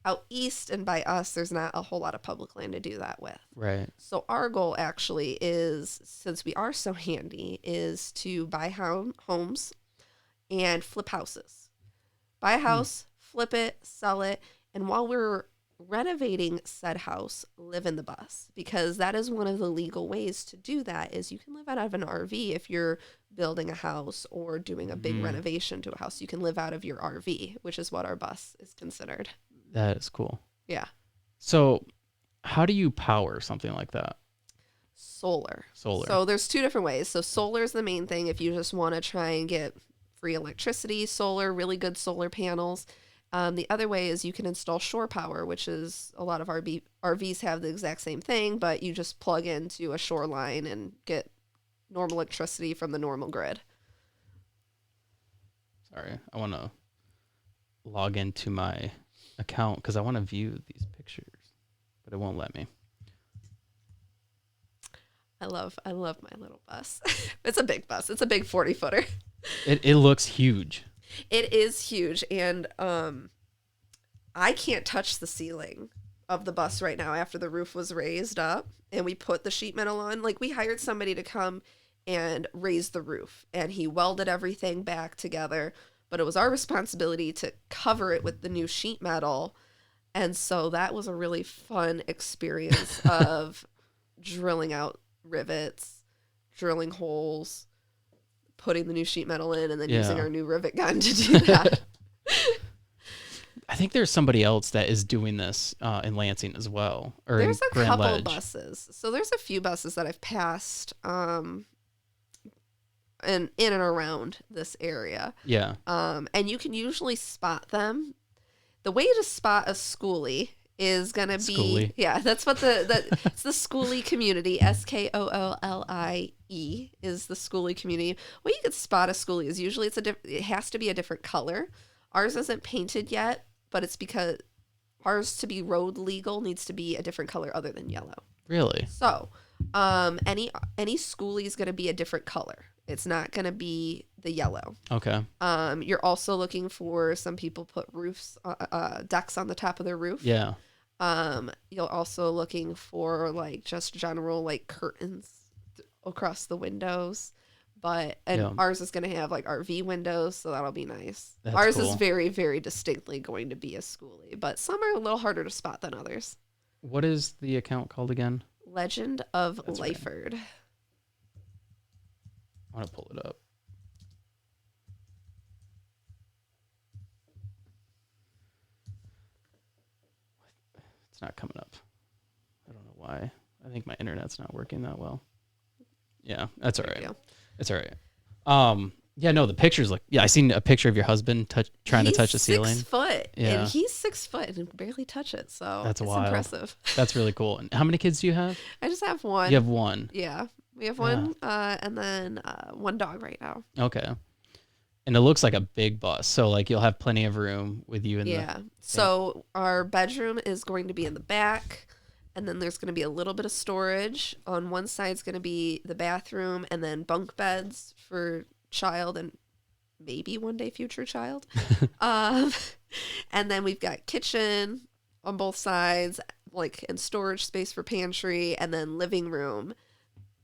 Out east and by us, there's not a whole lot of public land to do that with. Right. So our goal actually is, since we are so handy, is to buy homes and flip houses. Buy a house, flip it, sell it, and while we're renovating said house, live in the bus, because that is one of the legal ways to do that. Is you can live out of an RV if you're building a house or doing a big renovation to a house. You can live out of your RV, which is what our bus is considered. That is cool. Yeah. So how do you power something like that? Solar. So there's two different ways. So solar is the main thing. If you just want to try and get free electricity, solar, really good solar panels. The other way is you can install shore power, which is a lot of RVs have the exact same thing, but you just plug into a shoreline and get normal electricity from the normal grid. Sorry, I want to log into my account because I want to view these pictures, but it won't let me. I love my little bus. It's a big bus. It's a big 40-footer. It looks huge. It is huge, and I can't touch the ceiling of the bus right now after the roof was raised up and we put the sheet metal on. Like, we hired somebody to come and raise the roof, and he welded everything back together, but it was our responsibility to cover it with the new sheet metal. And so that was a really fun experience of drilling out rivets, drilling holes, putting the new sheet metal in, and then using our new rivet gun to do that. I think there's somebody else that is doing this in Lansing as well. Or there's a Grand couple Ledge. buses. So there's a few buses that I've passed in and around this area. Yeah. And you can usually spot them. The way to spot a schoolie is going to be... Schoolie. Yeah, that's what it's the schoolie community. SKOOLIE is the schoolie community. Way you could spot a schoolie is usually it has to be a different color. Ours isn't painted yet, but it's because ours, to be road legal, needs to be a different color other than yellow. Really? So, any schoolie is going to be a different color. It's not going to be the yellow. Okay. You're also looking for, some people put decks on the top of their roof. Yeah. You're also looking for like just general like curtains across the windows. Ours is going to have like RV windows, so that'll be nice. That's ours cool. is very, very distinctly going to be a schoolie, but some are a little harder to spot than others. What is the account called again? Legend of That's right. Liford. I want to pull it up. It's not coming up. I don't know why. I think my internet's not working that well. Yeah, that's all right. Yeah. It's all right. Yeah, no, the pictures look. Yeah, I seen a picture of your husband trying to touch the ceiling. He's 6 foot, Yeah. and he's 6 foot and barely touch it. So That's it's wild. impressive. That's really cool. And how many kids do you have? I just have one. You have one. Yeah, we have one, and then one dog right now. Okay. And it looks like a big bus, so like you'll have plenty of room with you in Yeah. So our bedroom is going to be in the back, and then there's going to be a little bit of storage. On one side is going to be the bathroom, and then bunk beds for child and maybe one day future child. And then we've got kitchen on both sides, like, and storage space for pantry, and then living room,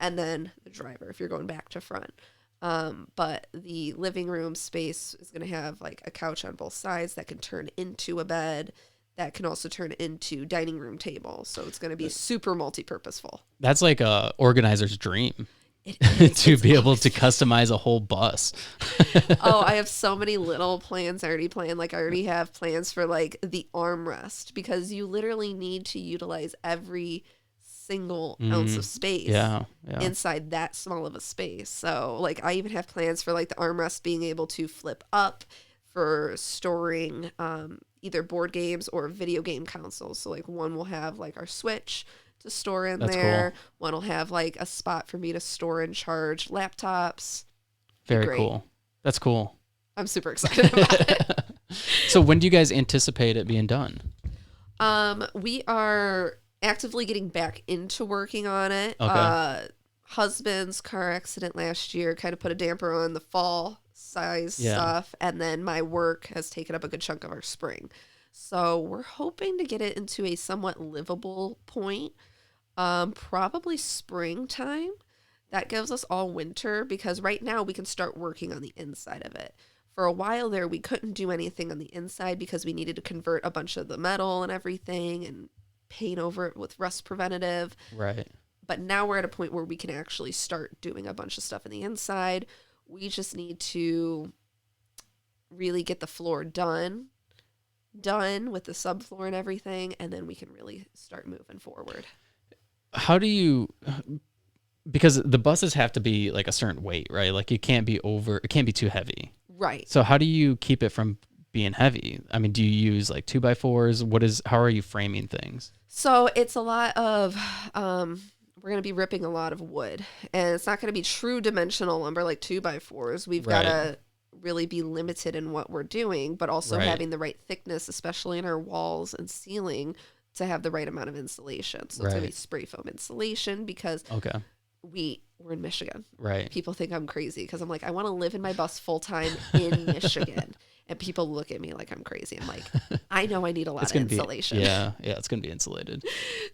and then the driver if you're going back to front. But the living room space is going to have like a couch on both sides that can turn into a bed, that can also turn into dining room table. So it's going to be super multi-purposeful. That's like a organizer's dream. It's be able to customize a whole bus. Oh, I have so many little plans already planned. Like, I already have plans for like the armrest, because you literally need to utilize every single ounce of space inside that small of a space. So like, I even have plans for like the armrest being able to flip up for storing either board games or video game consoles. So like, one will have like our Switch to store in there. Cool. One will have like a spot for me to store and charge laptops. Very Great. cool. That's cool. I'm super excited about it. So when do you guys anticipate it being done? We are actively getting back into working on it. Okay. Husband's car accident last year kind of put a damper on the fall size Yeah. stuff, and then my work has taken up a good chunk of our spring. So we're hoping to get it into a somewhat livable point, probably springtime. That gives us all winter, because right now we can start working on the inside of it. For a while there, we couldn't do anything on the inside because we needed to convert a bunch of the metal and everything and paint over it with rust preventative. Right. But now we're at a point where we can actually start doing a bunch of stuff on the inside. We just need to really get the floor done with the subfloor and everything, and then we can really start moving forward. How do you, because the buses have to be like a certain weight, right? Like it can't be too heavy. Right. So how do you keep it from being heavy? I mean, do you use like 2x4s? How are you framing things? So it's a lot of, we're going to be ripping a lot of wood, and it's not going to be true dimensional lumber like 2x4s. We've got to really be limited in what we're doing, but also having the right thickness, especially in our walls and ceiling, to have the right amount of insulation. So it's going to be spray foam insulation, because we're in Michigan. Right. People think I'm crazy because I'm like, I want to live in my bus full time in Michigan. And people look at me like I'm crazy. I'm like, I know I need a lot of insulation. Yeah, it's going to be insulated.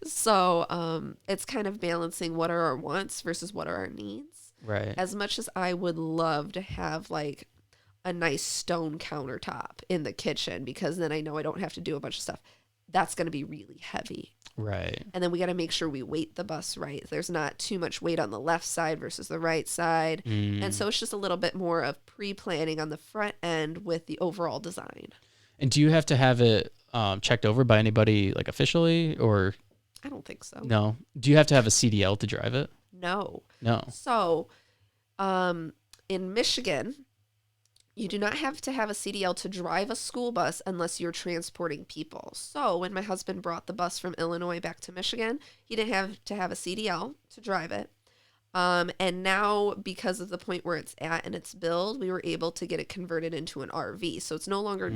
So it's kind of balancing what are our wants versus what are our needs. Right. As much as I would love to have like a nice stone countertop in the kitchen, because then I know I don't have to do a bunch of stuff, that's going to be really heavy. Right. And then we got to make sure we weight the bus right. There's not too much weight on the left side versus the right side. And so it's just a little bit more of pre-planning on the front end with the overall design. And do you have to have it checked over by anybody like officially, or? I don't think so. No. Do you have to have a CDL to drive it? No. So, in Michigan, you do not have to have a CDL to drive a school bus unless you're transporting people. So when my husband brought the bus from Illinois back to Michigan, he didn't have to have a CDL to drive it. And now, because of the point where it's at in its build, we were able to get it converted into an RV. So it's no longer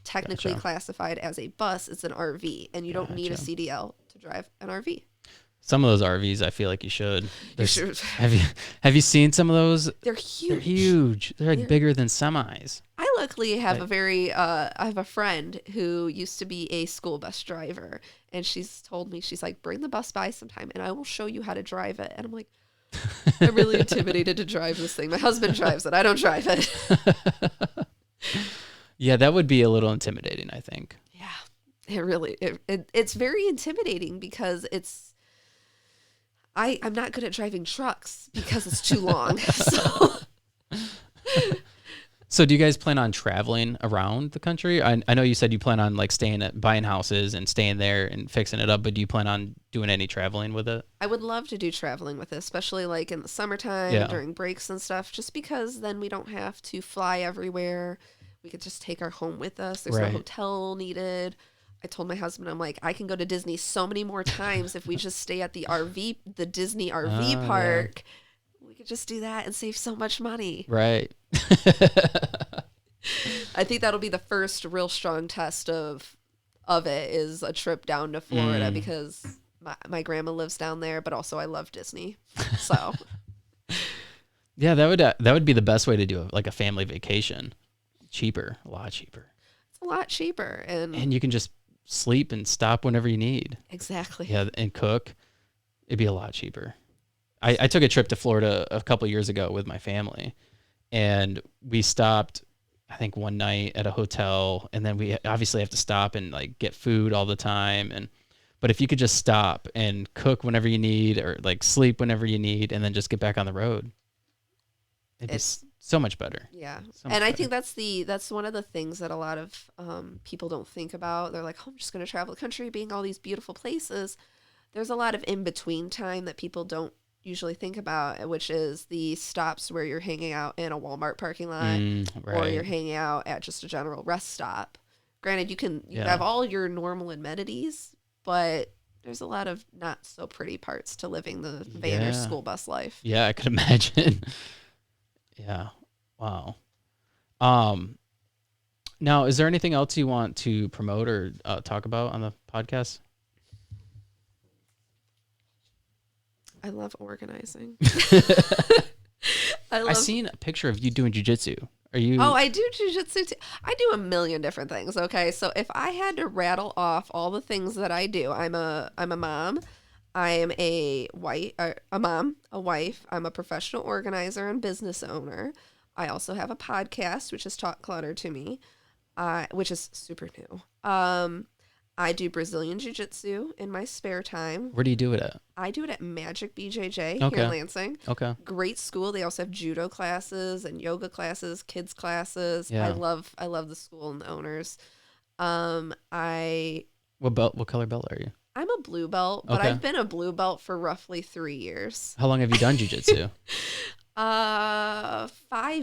technically classified as a bus, it's an RV. And you don't need a CDL to drive an RV. Some of those RVs, I feel like you should. should. Have you seen some of those? They're huge. They're huge. They're like bigger than semis. I luckily have I have a friend who used to be a school bus driver, and she's told me, she's like, bring the bus by sometime and I will show you how to drive it. And I'm like, I'm really intimidated to drive this thing. My husband drives it. I don't drive it. Yeah, that would be a little intimidating, I think. Yeah, it's very intimidating because I'm not good at driving trucks because it's too long. So do you guys plan on traveling around the country? I know you said you plan on like buying houses and staying there and fixing it up, but do you plan on doing any traveling with it? I would love to do traveling with it, especially like in the summertime during breaks and stuff, just because then we don't have to fly everywhere. We could just take our home with us. There's no hotel needed. I told my husband, I'm like, I can go to Disney so many more times if we just stay at the Disney RV park. Yeah. We could just do that and save so much money. Right. I think that'll be the first real strong test of it, is a trip down to Florida, because my grandma lives down there, but also I love Disney. So yeah, that would be the best way to do like a family vacation. Cheaper, a lot cheaper. It's a lot cheaper, and you can just sleep and stop whenever you need. Exactly. Yeah, and cook. It'd be a lot cheaper. I took a trip to Florida a couple years ago with my family, and we stopped, I think, one night at a hotel, and then we obviously have to stop and like get food all the time. But if you could just stop and cook whenever you need, or like sleep whenever you need, and then just get back on the road, it's so much better. Yeah. And I think that's one of the things that a lot of people don't think about. They're like, oh, I'm just going to travel the country, being all these beautiful places. There's a lot of in-between time that people don't usually think about, which is the stops where you're hanging out in a Walmart parking lot, or you're hanging out at just a general rest stop. Granted, you can have all your normal amenities, but there's a lot of not so pretty parts to living the van or school bus life. Yeah, I could imagine. Yeah. Wow. Now, is there anything else you want to promote or talk about on the podcast? I love organizing. I seen a picture of you doing jiu-jitsu. Are you? Oh, I do jujitsu too. I do a million different things. Okay, so if I had to rattle off all the things that I do, I'm a mom. I am a wife, a mom, a wife. I'm a professional organizer and business owner. I also have a podcast, which is Talk Clutter to Me, which is super new. I do Brazilian Jiu-Jitsu in my spare time. Where do you do it at? I do it at Magic BJJ here Okay. in Lansing. Okay. Great school. They also have judo classes and yoga classes, kids classes. Yeah. I love the school and the owners. What color belt are you? I'm a blue belt, but Okay. I've been a blue belt for roughly 3 years. How long have you done jiu-jitsu? 5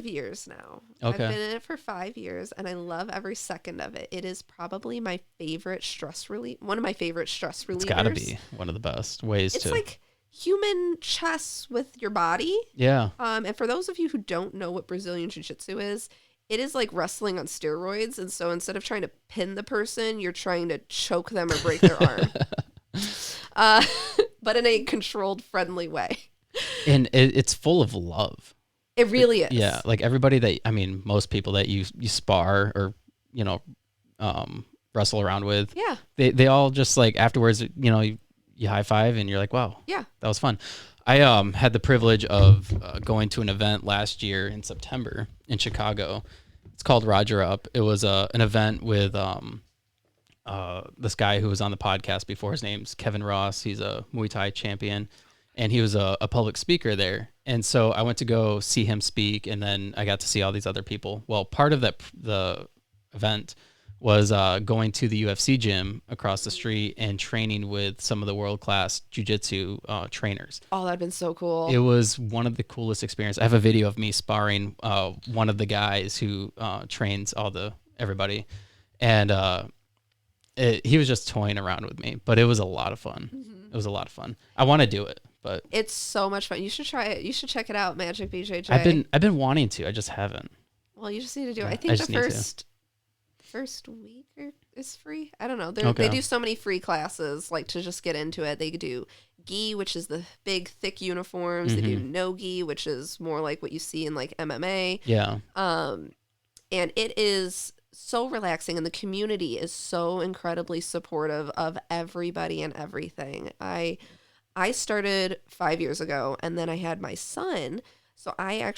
years now. Okay. I've been in it for 5 years and I love every second of it. It is probably my favorite stress relief. One of my favorite stress relievers. It's got to be one of the best ways It's to. like human chess with your body. Yeah. And for those of you who don't know what Brazilian Jiu-Jitsu is, it is like wrestling on steroids. And so instead of trying to pin the person, you're trying to choke them or break their arm. But in a controlled, friendly way. And it's full of love. It really is. Yeah. Like everybody most people that you spar or, wrestle around with. Yeah. They all just like afterwards, you high five and you're like, wow, Yeah. that was fun. I had the privilege of going to an event last year in September in Chicago. It's called Roger Up. It was an event with this guy who was on the podcast before. His name's Kevin Ross. He's a Muay Thai champion, and he was a public speaker there. And so I went to go see him speak, and then I got to see all these other people. Well, part of the event was going to the UFC gym across the street and training with some of the world-class jiu-jitsu trainers. Oh, that'd been so cool. It was one of the coolest experiences. I have a video of me sparring one of the guys who trains everybody. And he was just toying around with me, but it was a lot of fun. Mm-hmm. It was a lot of fun. I want to do it, but It's so much fun. You should try it. You should check it out, Magic BJJ. I've been wanting to. I just haven't. Well, you just need to do it. Yeah, I I think just the need to. first week is free. I don't know. They Okay. do so many free classes, like to just get into it. They do gi, which is the big, thick uniforms. They do no gi, which is more like what you see in like MMA. Yeah. And it is so relaxing, and the community is so incredibly supportive of everybody and everything. I started 5 years ago, and then I had my son. So I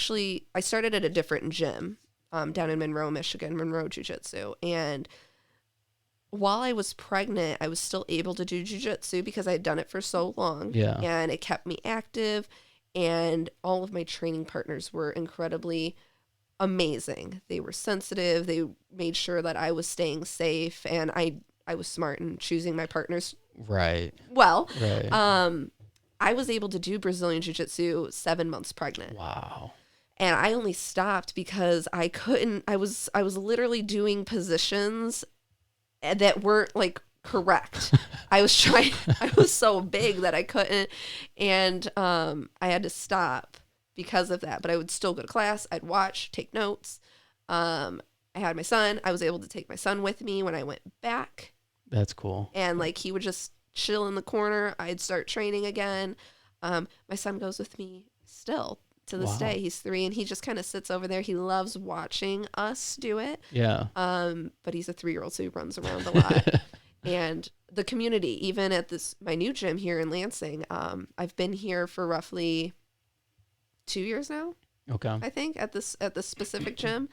started at a different gym down in Monroe, Michigan, Monroe Jiu-Jitsu. And while I was pregnant, I was still able to do jiu-jitsu because I had done it for so long. Yeah. And it kept me active, and all of my training partners were incredibly amazing. They were sensitive. They made sure that I was staying safe, and I was smart in choosing my partners Right. well. Right. I was able to do Brazilian Jiu-Jitsu 7 months pregnant. Wow. And I only stopped because I couldn't. I was literally doing positions that weren't like correct. I was so big that I couldn't, and I had to stop because of that. But I would still go to class. I'd watch, take notes. I had my son. I was able to take my son with me when I went back, That's cool. and like he would just chill in the corner. I'd start training again. My son goes with me still to this Wow. day. He's 3, and he just kind of sits over there. He loves watching us do it. Yeah. But he's a 3-year-old, so he runs around a lot. And the community, even at my new gym here in Lansing, I've been here for roughly 2 years now, Okay. I think, at this specific gym.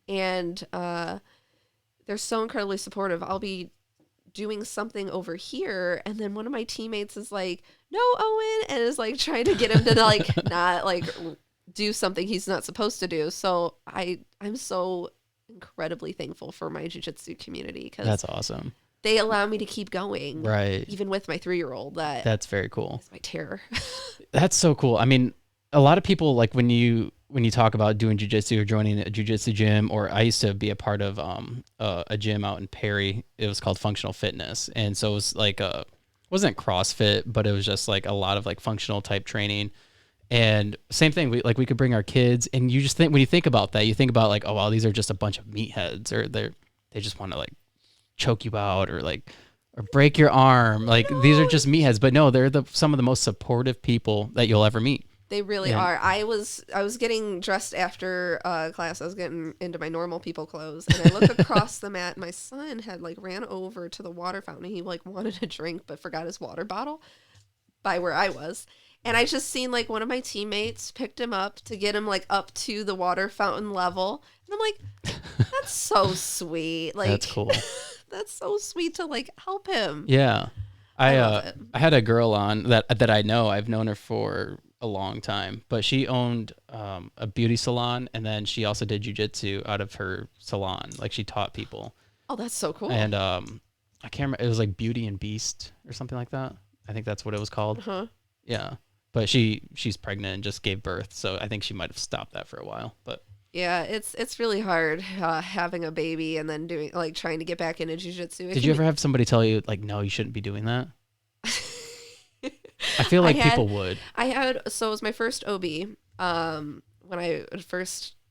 And they're so incredibly supportive. I'll be doing something over here, and then one of my teammates is like, "No, Owen," and is like trying to get him to like not like do something he's not supposed to do. So I'm so incredibly thankful for my jiu-jitsu community, because That's awesome. they allow me to keep going, Right. even with my 3-year-old. That's very cool. That's my terror. That's so cool. I mean, a lot of people, like when you talk about doing jiu-jitsu or joining a jiu-jitsu gym, or I used to be a part of a gym out in Perry. It was called Functional Fitness. And so it was like wasn't CrossFit, but it was just like a lot of like functional type training. And same thing, we could bring our kids, and you just think, when you think about that, you think about like, oh, wow, these are just a bunch of meatheads, or they just want to like choke you out or break your arm. Like, these are just meatheads. But no, they're some of the most supportive people that you'll ever meet. They really Yeah. are. I was getting dressed after class. I was getting into my normal people clothes, and I look across the mat. My son had like ran over to the water fountain. He like wanted a drink, but forgot his water bottle by where I was. And I just seen like one of my teammates picked him up to get him like up to the water fountain level. And I'm like, that's so sweet. Like, That's cool. that's so sweet to like help him. Yeah. I love it. I had a girl on that I know. I've known her for a long time, but she owned a beauty salon, and then she also did jujitsu out of her salon. Like, she taught people. Oh, that's so cool. And I can't remember. It was like Beauty and Beast or something like that. I think that's what it was called. Uh-huh. Yeah. But she's pregnant and just gave birth, so I think she might have stopped that for a while. But Yeah, it's really hard having a baby and then doing like trying to get back into jujitsu. did you ever have somebody tell you like, no, you shouldn't be doing that? I feel like people would. So it was my first OB. When I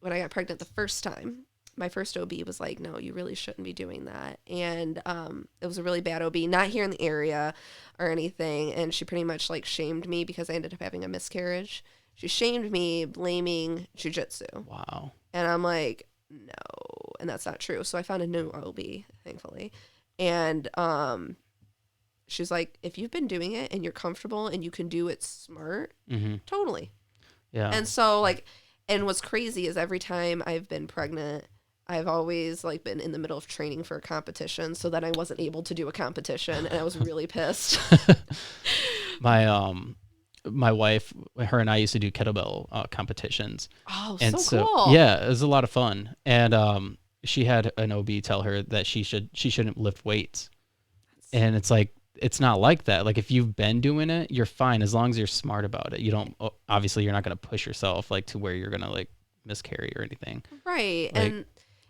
got pregnant the first time, my first OB was like, no, you really shouldn't be doing that. And it was a really bad OB, not here in the area or anything. And she pretty much like shamed me because I ended up having a miscarriage. She shamed me blaming jujitsu. Wow. And I'm like, no, and that's not true. So I found a new OB, thankfully. And she's like, if you've been doing it and you're comfortable and you can do it smart, totally. Yeah. And so like, and what's crazy is every time I've been pregnant, I've always like been in the middle of training for a competition, so that I wasn't able to do a competition, and I was really pissed. My wife, her and I used to do kettlebell competitions. Oh, and so cool. Yeah, it was a lot of fun. And she had an OB tell her that she shouldn't lift weights. And it's like, it's not like that. Like, if you've been doing it, you're fine as long as you're smart about it. You don't, obviously you're not going to push yourself like to where you're going to like miscarry or anything. Right. Like,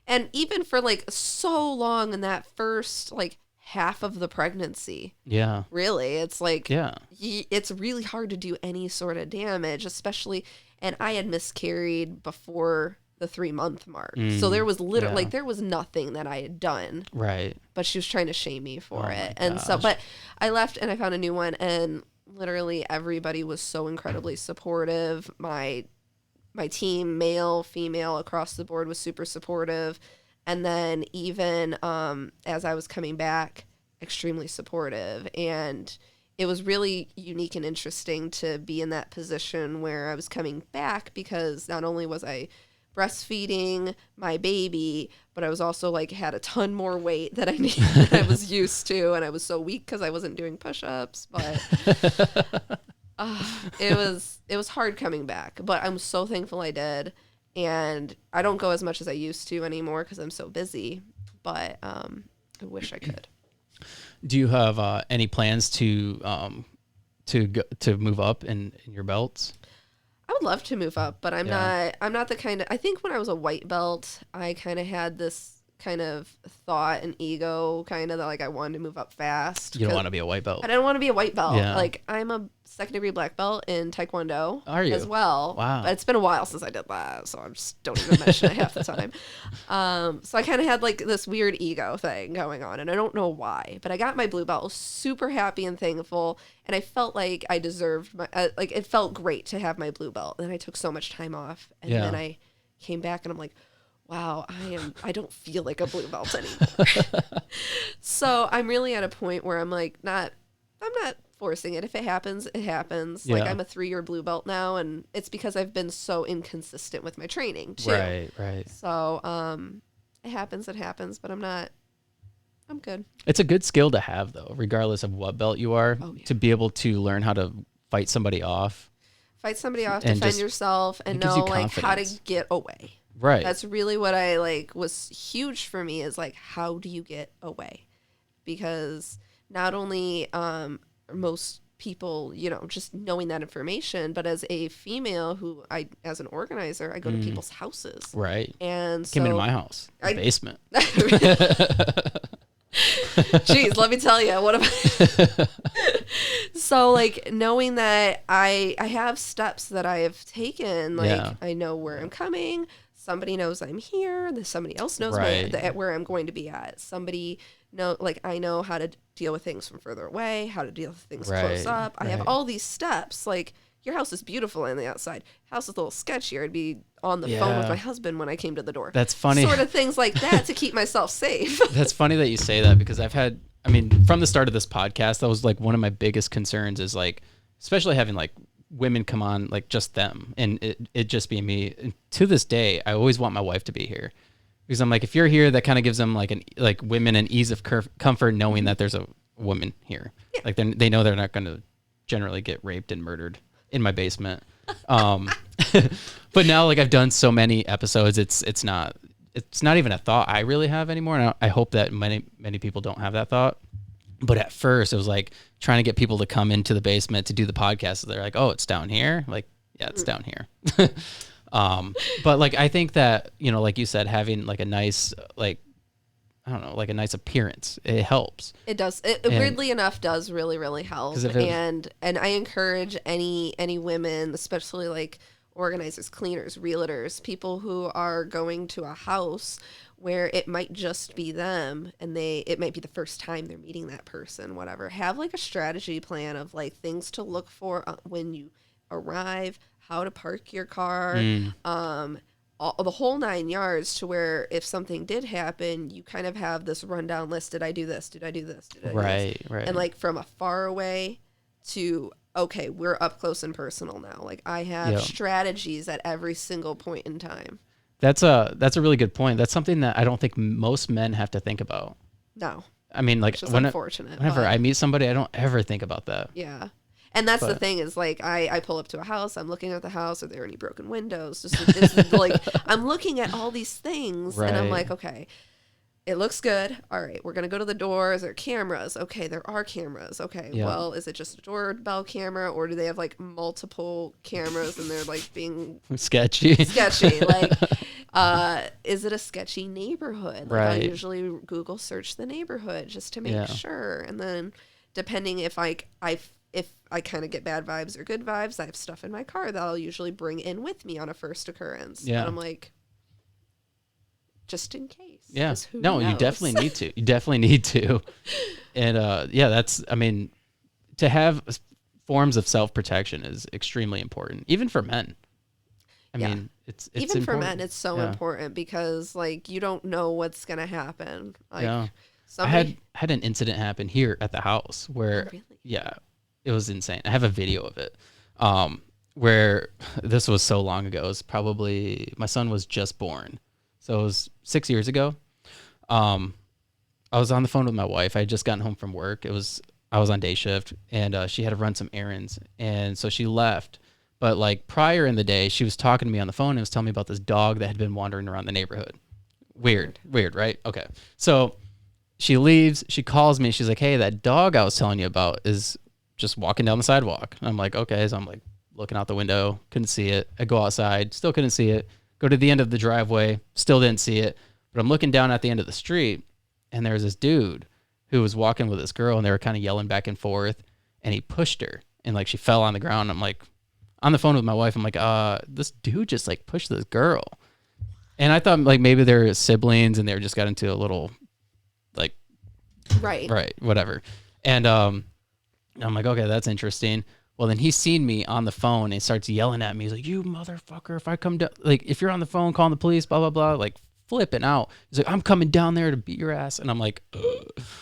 and even for like so long in that first like half of the pregnancy. Yeah. Really, it's like, yeah, it's really hard to do any sort of damage, especially, and I had miscarried before the 3-month mark. So there was literally like, there was nothing that I had done. Right. But she was trying to shame me for it. My And so, gosh. but I left and I found a new one, and literally everybody was so incredibly supportive. My team, male, female, across the board, was super supportive. And then even as I was coming back, extremely supportive. And it was really unique and interesting to be in that position where I was coming back, because not only was I breastfeeding my baby, but I was also like had a ton more weight that I needed, that I was used to, and I was so weak because I wasn't doing push-ups. But it was hard coming back, but I'm so thankful I did. And I don't go as much as I used to anymore because I'm so busy, but I wish I could. Do you have any plans to move up in your belts? I would love to move up, but I'm not the kind of, I think when I was a white belt, I kind of had this kind of thought and ego kind of that like I wanted to move up fast. You don't want to be a white belt. I don't want to be a white belt. Yeah. Like, I'm a second-degree black belt in Taekwondo. Are you? As well. Wow. But it's been a while since I did that, so I just don't even mention it half the time. So I kind of had like this weird ego thing going on, and I don't know why. But I got my blue belt, was super happy and thankful, and I felt like I deserved my, like it felt great to have my blue belt. And then I took so much time off, and then I came back, and I'm like, wow, I don't feel like a blue belt anymore. So I'm really at a point where I'm like, I'm not forcing it. If it happens, it happens. Yeah. Like, I'm a 3-year blue belt now, and it's because I've been so inconsistent with my training too. Right. So it happens, but I'm good. It's a good skill to have, though, regardless of what belt you are, to be able to learn how to fight somebody off. Fight somebody off, And defend just- yourself, and it gives you know like how to confidence. get away. Right. That's really what I like was huge for me, is like, how do you get away? Because not only most people, just knowing that information, but as a female who as an organizer, I go to people's houses. Right. And so Came into my house, the basement. Jeez, let me tell you, what so like knowing that I have steps that I have taken, like I know where I'm coming. Somebody knows I'm here. Somebody else knows where I'm going to be at. Somebody I know how to deal with things from further away, how to deal with things close up. I have all these steps. Like, your house is beautiful on the outside. House is a little sketchier. I'd be on the phone with my husband when I came to the door. That's funny. Sort of things like that to keep myself safe. That's funny that you say that, because I mean, from the start of this podcast, that was like one of my biggest concerns, is like, especially having like women come on, like just them, and it just being me. And to this day, I always want my wife to be here, because I'm like, if you're here, that kind of gives them like women an ease of comfort knowing that there's a woman here. Yeah. Like they know they're not going to generally get raped and murdered in my basement. But now, like, I've done so many episodes, it's not even a thought I really have anymore. And I hope that many people don't have that thought. But at first, it was like trying to get people to come into the basement to do the podcast. So they're like, "Oh, it's down here." Like, yeah, it's down here. But like, I think that, you know, like you said, having like a nice, like, I don't know, like a nice appearance, it helps. It does. It weirdly enough does really, really help. And I encourage any women, especially like organizers, cleaners, realtors, people who are going to a house where it might just be them, and it might be the first time they're meeting that person, whatever. Have like a strategy plan of like things to look for when you arrive, how to park your car, the whole 9 yards, to where if something did happen, you kind of have this rundown list. Did I do this? Did I do this? Did I do this? Right. And like from a far away to, okay, we're up close and personal now. Like I have strategies at every single point in time. That's a really good point. That's something that I don't think most men have to think about. No. I mean, like, whenever I meet somebody, I don't ever think about that. Yeah. And that's the thing, is like I pull up to a house, I'm looking at the house, are there any broken windows? Just like I'm looking at all these things, and I'm like, okay, it looks good. All right, we're gonna go to the door. Is there cameras? Okay, there are cameras. Okay, well, is it just a doorbell camera, or do they have like multiple cameras and they're like being sketchy? Like, is it a sketchy neighborhood? Like, I usually Google search the neighborhood just to make sure, and then depending if I kind of get bad vibes or good vibes, I have stuff in my car that I'll usually bring in with me on a first occurrence. Yeah. And I'm like, just in case. Yeah. No, you definitely need to. You definitely need to. And I mean, to have forms of self-protection is extremely important, even for men. I mean, it's even important. For men, it's so important, because like you don't know what's gonna happen. Like, I had an incident happen here at the house where, it was insane. I have a video of it, where this was so long ago. It was probably, my son was just born, so it was 6 years ago. I was on the phone with my wife. I had just gotten home from work. I was on day shift, and she had to run some errands, and so she left. But like prior in the day, she was talking to me on the phone and was telling me about this dog that had been wandering around the neighborhood. Weird, right? Okay. So she leaves, she calls me, she's like, "Hey, that dog I was telling you about is just walking down the sidewalk." I'm like, okay. So I'm like looking out the window, couldn't see it. I go outside, still couldn't see it. Go to the end of the driveway, still didn't see it. But I'm looking down at the end of the street, and there's this dude who was walking with this girl, and they were kind of yelling back and forth, and he pushed her, and like she fell on the ground. I'm like, on the phone with my wife, I'm like, this dude just like pushed this girl. And I thought like maybe they're siblings and they just got into a little like, right, whatever. And I'm like, okay, that's interesting. Well, then he's seen me on the phone and he starts yelling at me. He's like, "You motherfucker, if I come down, like if you're on the phone calling the police, blah, blah, blah," like flipping out. He's like, "I'm coming down there to beat your ass." And I'm like,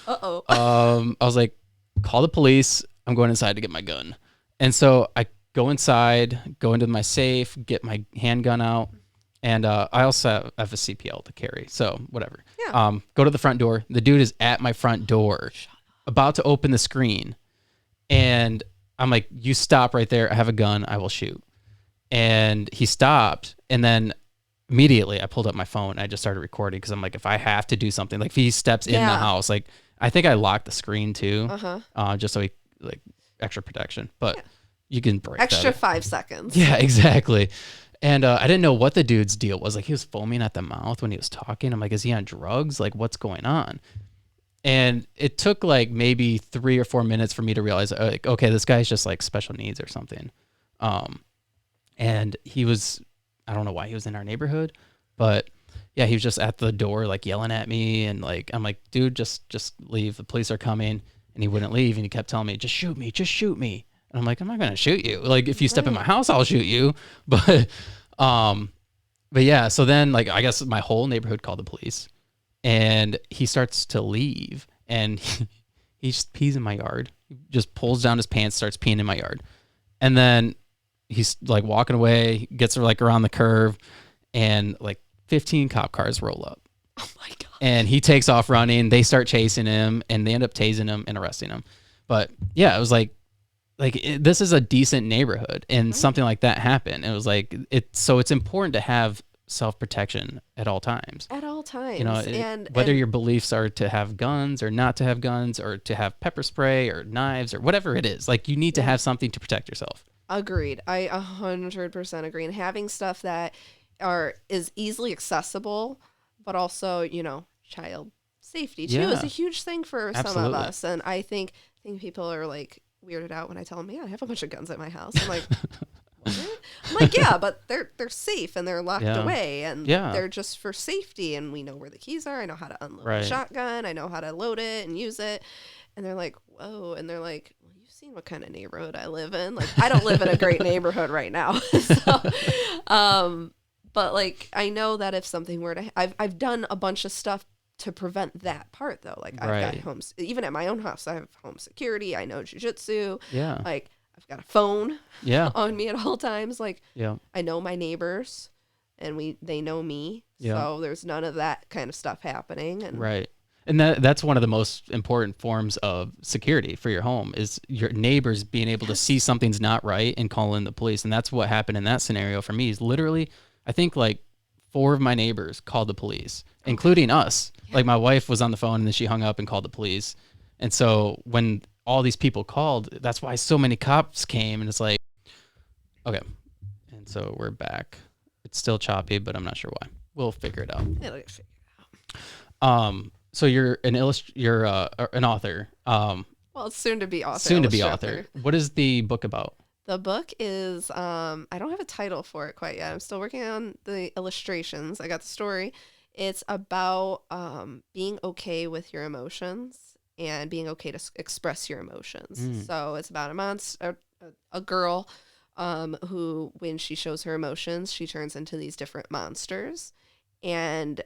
uh-oh. I was like, "Call the police. I'm going inside to get my gun." And so I go inside, go into my safe, get my handgun out. And I also have a CPL to carry, so whatever. Yeah. Go to the front door. The dude is at my front door, about to open the screen. And I'm like, "You stop right there. I have a gun. I will shoot." And he stopped. And then immediately I pulled up my phone. And I just started recording, because I'm like, if I have to do something, like if he steps in the house, like I think I locked the screen too, just so he, like, extra protection. But you can break extra that. 5 seconds. Yeah, exactly. And I didn't know what the dude's deal was. Like, he was foaming at the mouth when he was talking. I'm like, is he on drugs? Like, what's going on? And it took like maybe 3 or 4 minutes for me to realize, like, okay, this guy's just like special needs or something. And he was, I don't know why he was in our neighborhood, but yeah, he was just at the door, like yelling at me. And like, I'm like, "Dude, just leave. The police are coming." And he wouldn't leave. And he kept telling me, "Just shoot me. Just shoot me." And I'm like, I'm not going to shoot you. Like, if you step in my Right. house, I'll shoot you. But yeah, so then like, I guess my whole neighborhood called the police, and he starts to leave, and he just pees in my yard. He just pulls down his pants, starts peeing in my yard. And then he's like walking away, gets like around the curve, and like 15 cop cars roll up. Oh my God. And he takes off running. They start chasing him, and they end up tasing him and arresting him. But yeah, it was like this is a decent neighborhood, and something like that happened. It was like so it's important to have self-protection at all times. At all times. You know, and whether your beliefs are to have guns or not to have guns, or to have pepper spray or knives or whatever it is, like you need to have something to protect yourself. Agreed. I 100% agree. And having stuff that is easily accessible, but also, child safety too is a huge thing for some of Absolutely. us. And I think people are like weirded out when I tell them, yeah, I have a bunch of guns at my house. I'm like, what? I'm like, yeah, but they're safe and they're locked away, and they're just for safety, and we know where the keys are. I know how to unload a shotgun. I know how to load it and use it. And they're like, whoa. And they're like, well, you've seen what kind of neighborhood I live in. Like, I don't live in a great neighborhood right now. But like, I know that if something were to, I've done a bunch of stuff to prevent that part though. Like I've got even at my own house, I have home security. I know jujitsu. Yeah. Like I've got a phone on me at all times. Like I know my neighbors, and they know me. So there's none of that kind of stuff happening. And And that's one of the most important forms of security for your home, is your neighbors being able to see something's not right and call in the police. And that's what happened in that scenario for me. Is literally, I think like 4 of my neighbors called the police, including us. Like my wife was on the phone, and then she hung up and called the police. And so when all these people called, that's why so many cops came. And it's like, okay. And so we're back. It's still choppy, but I'm not sure why. We'll figure it out. It'll get figured out. So you're an author. Well, it's soon to be author. Soon to be author. What is the book about? The book is I don't have a title for it quite yet. I'm still working on the illustrations. I got the story. It's about being okay with your emotions and being okay to express your emotions. So it's about a girl who, when she shows her emotions, she turns into these different monsters. And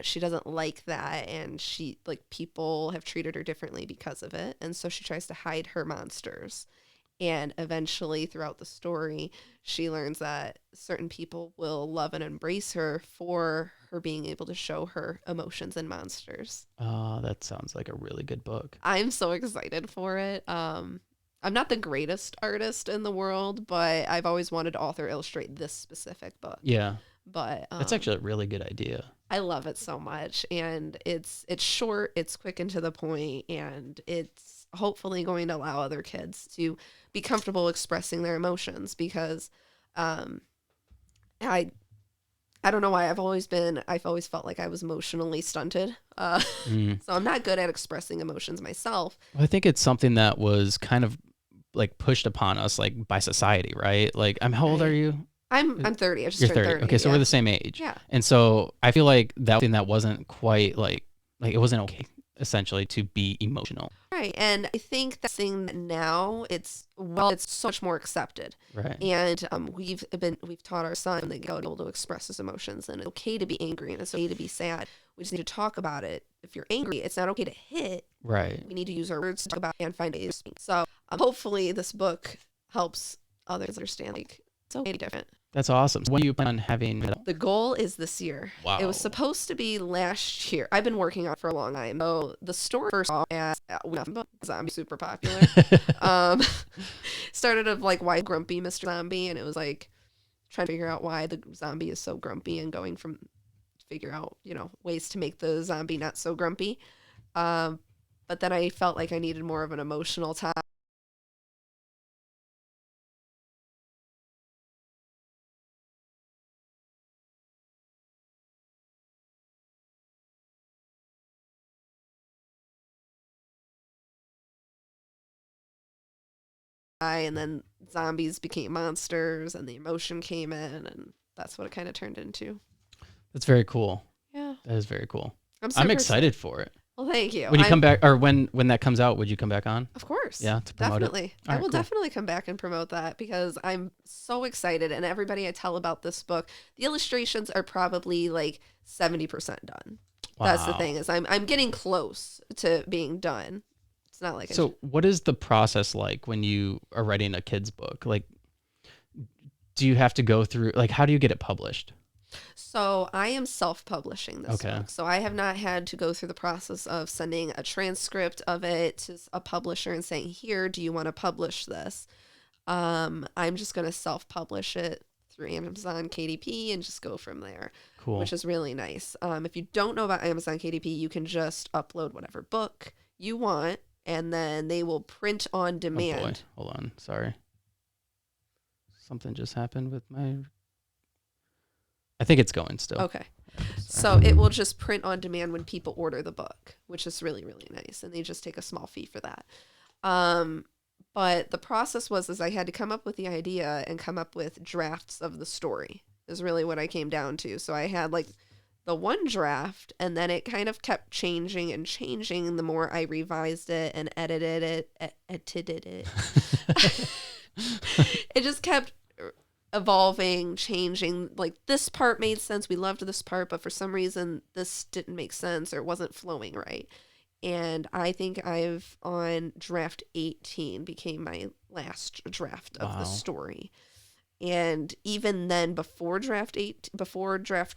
she doesn't like that, and people have treated her differently because of it, and so she tries to hide her monsters. And eventually, throughout the story, she learns that certain people will love and embrace her for her being able to show her emotions and monsters. Oh, that sounds like a really good book. I'm so excited for it. I'm not the greatest artist in the world, but I've always wanted to author illustrate this specific book. Yeah. But that's actually a really good idea. I love it so much, and it's short, it's quick and to the point, and it's hopefully going to allow other kids to be comfortable expressing their emotions, because I don't know why I've always felt like I was emotionally stunted. So I'm not good at expressing emotions myself. Well, I think it's something that was kind of like pushed upon us like by society, right? Like, how old are you? I'm 30. I just You're turned 30. Okay, so we're the same age. Yeah. And so I feel like that thing that wasn't quite like it wasn't okay, essentially, to be emotional. Right. And I think that thing that now it's so much more accepted. Right. And we've taught our son that he's able to express his emotions, and it's okay to be angry, and it's okay to be sad. We just need to talk about it. If you're angry, it's not okay to hit. Right. We need to use our words to talk about it and find ways to speak. So hopefully this book helps others understand like it's okay to be different. That's awesome. So when do you plan on having The goal is this year. Wow. It was supposed to be last year. I've been working on it for a long time. So the story first off as zombie super popular. Started of like why grumpy Mr. Zombie, and it was like trying to figure out why the zombie is so grumpy and going from figure out, ways to make the zombie not so grumpy. But then I felt like I needed more of an emotional time. And then zombies became monsters, and the emotion came in, and that's what it kind of turned into. That's very cool. Yeah. That is very cool. I'm excited for it. Well, thank you. When you come back, or when that comes out, would you come back on? Of course. Yeah, to promote definitely. it. I will definitely come back and promote that because I'm so excited. And everybody I tell about this book, the illustrations are probably like 70% done. Wow. That's the thing is I'm getting close to being done. It's not like So what is the process like when you are writing a kid's book? Like, do you have to go through, like, how do you get it published? So I am self-publishing this Okay. book. So I have not had to go through the process of sending a transcript of it to a publisher and saying, here, do you want to publish this? I'm just going to self-publish it through Amazon KDP and just go from there. Cool. Which is really nice. If you don't know about Amazon KDP, you can just upload whatever book you want, and then they will print on demand. Oh boy. Hold on. Sorry. Something just happened with my... I think it's going still. Okay. So it will just print on demand when people order the book, which is really, really nice. And they just take a small fee for that. But the process is I had to come up with the idea and come up with drafts of the story is really what I came down to. So I had like the one draft, and then it kind of kept changing and changing the more I revised it and edited it. It just kept evolving, changing. Like this part made sense. We loved this part, but for some reason this didn't make sense or it wasn't flowing right. And I think I've on draft 18 became my last draft of the story. And even then, before draft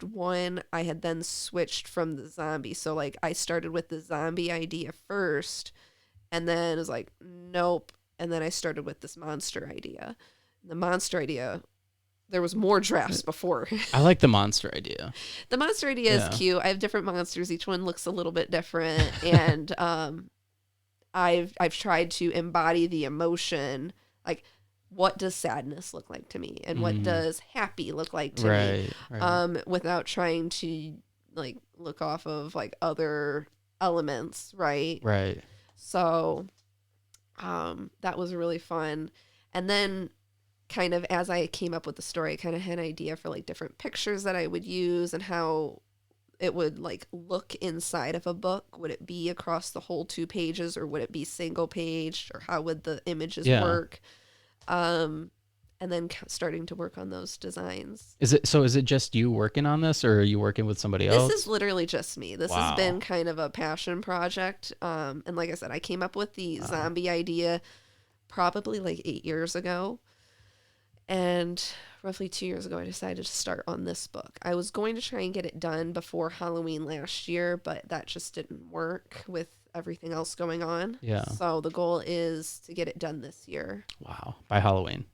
1, I had then switched from the zombie. So like I started with the zombie idea first, and then it was like, nope. And then I started with this monster idea. The monster idea, there was more drafts before. I like the monster idea. The monster idea is cute. I have different monsters. Each one looks a little bit different. And I've tried to embody the emotion. Like, what does sadness look like to me? And what does happy look like to me? Right. Without trying to, like, look off of, like, other elements, right? Right. So that was really fun. And then kind of as I came up with the story, I kind of had an idea for like different pictures that I would use and how it would like look inside of a book. Would it be across the whole 2 pages, or would it be single page, or how would the images work? And then starting to work on those designs. Is it just you working on this, or are you working with somebody else? This is literally just me. This has been kind of a passion project. And like I said, I came up with the zombie idea probably like 8 years ago. And roughly 2 years ago, I decided to start on this book. I was going to try and get it done before Halloween last year, but that just didn't work with everything else going on. Yeah. So the goal is to get it done this year. Wow. By Halloween.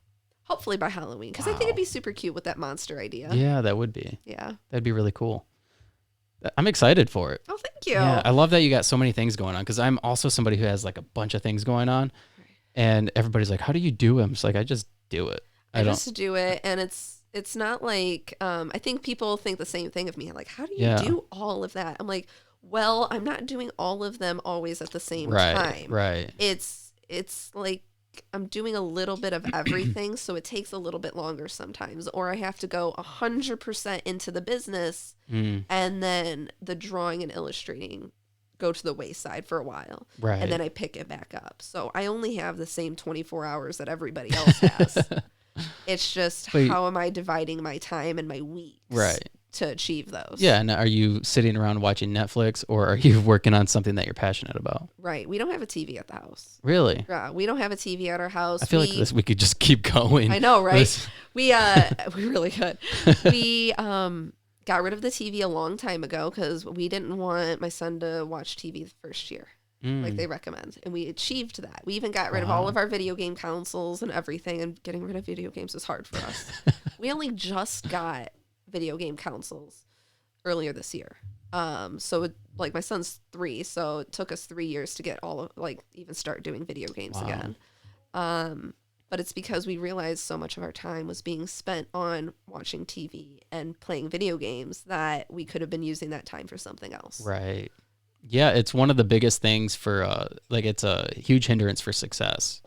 Hopefully by Halloween, because I think it'd be super cute with that monster idea. Yeah, that would be. Yeah. That'd be really cool. I'm excited for it. Oh, thank you. Yeah, I love that you got so many things going on, because I'm also somebody who has like a bunch of things going on, and everybody's like, how do you do them? It's like, I just do it. I just do it, and it's not like I think people think the same thing of me. Like, how do you do all of that? I'm like, well, I'm not doing all of them always at the same time. Right. It's like I'm doing a little bit of everything, so it takes a little bit longer sometimes, or I have to go 100% into the business, and then the drawing and illustrating go to the wayside for a while, and then I pick it back up. So I only have the same 24 hours that everybody else has. It's just how am I dividing my time and my weeks to achieve those? Yeah, and are you sitting around watching Netflix, or are you working on something that you're passionate about? Right. We don't have a TV at the house. Really? Yeah, we don't have a TV at our house. I feel like we could just keep going. I know, right? We really could. We got rid of the TV a long time ago because we didn't want my son to watch TV the first year. Like they recommend. And we achieved that. We even got rid of all of our video game consoles and everything, and getting rid of video games is hard for us. We only just got video game consoles earlier this year. So like my son's 3, so it took us 3 years to get all of even start doing video games again. But it's because we realized so much of our time was being spent on watching TV and playing video games that we could have been using that time for something else. Right. Yeah, it's one of the biggest things for it's a huge hindrance for success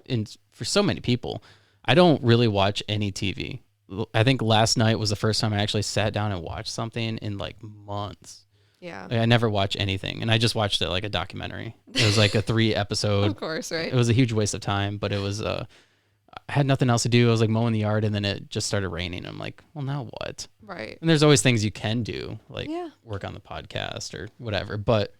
for so many people. I don't really watch any TV. I think last night was the first time I actually sat down and watched something in like months. Yeah. Like, I never watch anything, and I just watched it like a documentary. It was like a 3 episode. Of course, right? It was a huge waste of time, but it was I had nothing else to do. I was like mowing the yard, and then it just started raining. I'm like, well, now what? Right. And there's always things you can do, like Yeah. work on the podcast or whatever. But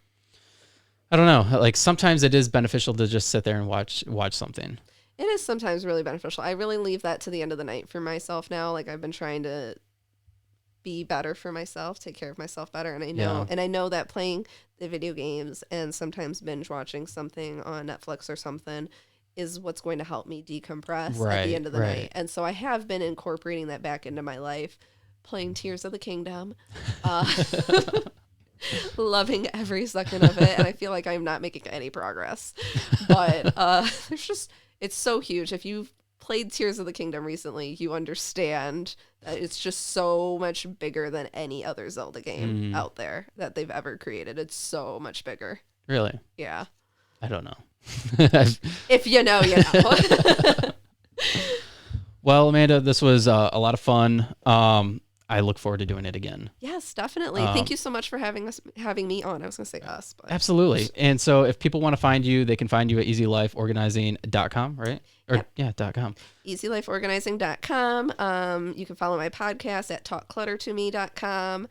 I don't know. Like sometimes it is beneficial to just sit there and watch something. It is sometimes really beneficial. I really leave that to the end of the night for myself now. Like I've been trying to be better for myself, take care of myself better. And I know that playing the video games and sometimes binge watching something on Netflix or something is what's going to help me decompress at the end of the night. And so I have been incorporating that back into my life, playing Tears of the Kingdom, loving every second of it. And I feel like I'm not making any progress, but it's so huge. If you've played Tears of the Kingdom recently, you understand that it's just so much bigger than any other Zelda game out there that they've ever created. It's so much bigger. Really? Yeah. I don't know. If you know, you know. Well, Amanda, this was a lot of fun. I look forward to doing it again. Yes, definitely. Thank you so much for having me on. I was going to say us, but Absolutely. And so if people want to find you, they can find you at easylifeorganizing.com, right? Or .com. easylifeorganizing.com. You can follow my podcast at talkcluttertome.com.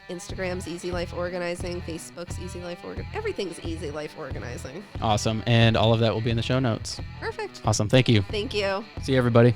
Instagram's Easy Life Organizing, Facebook's Easy Life Organizing. Everything's Easy Life Organizing. Awesome. And all of that will be in the show notes. Perfect. Awesome. Thank you. Thank you. See you, everybody.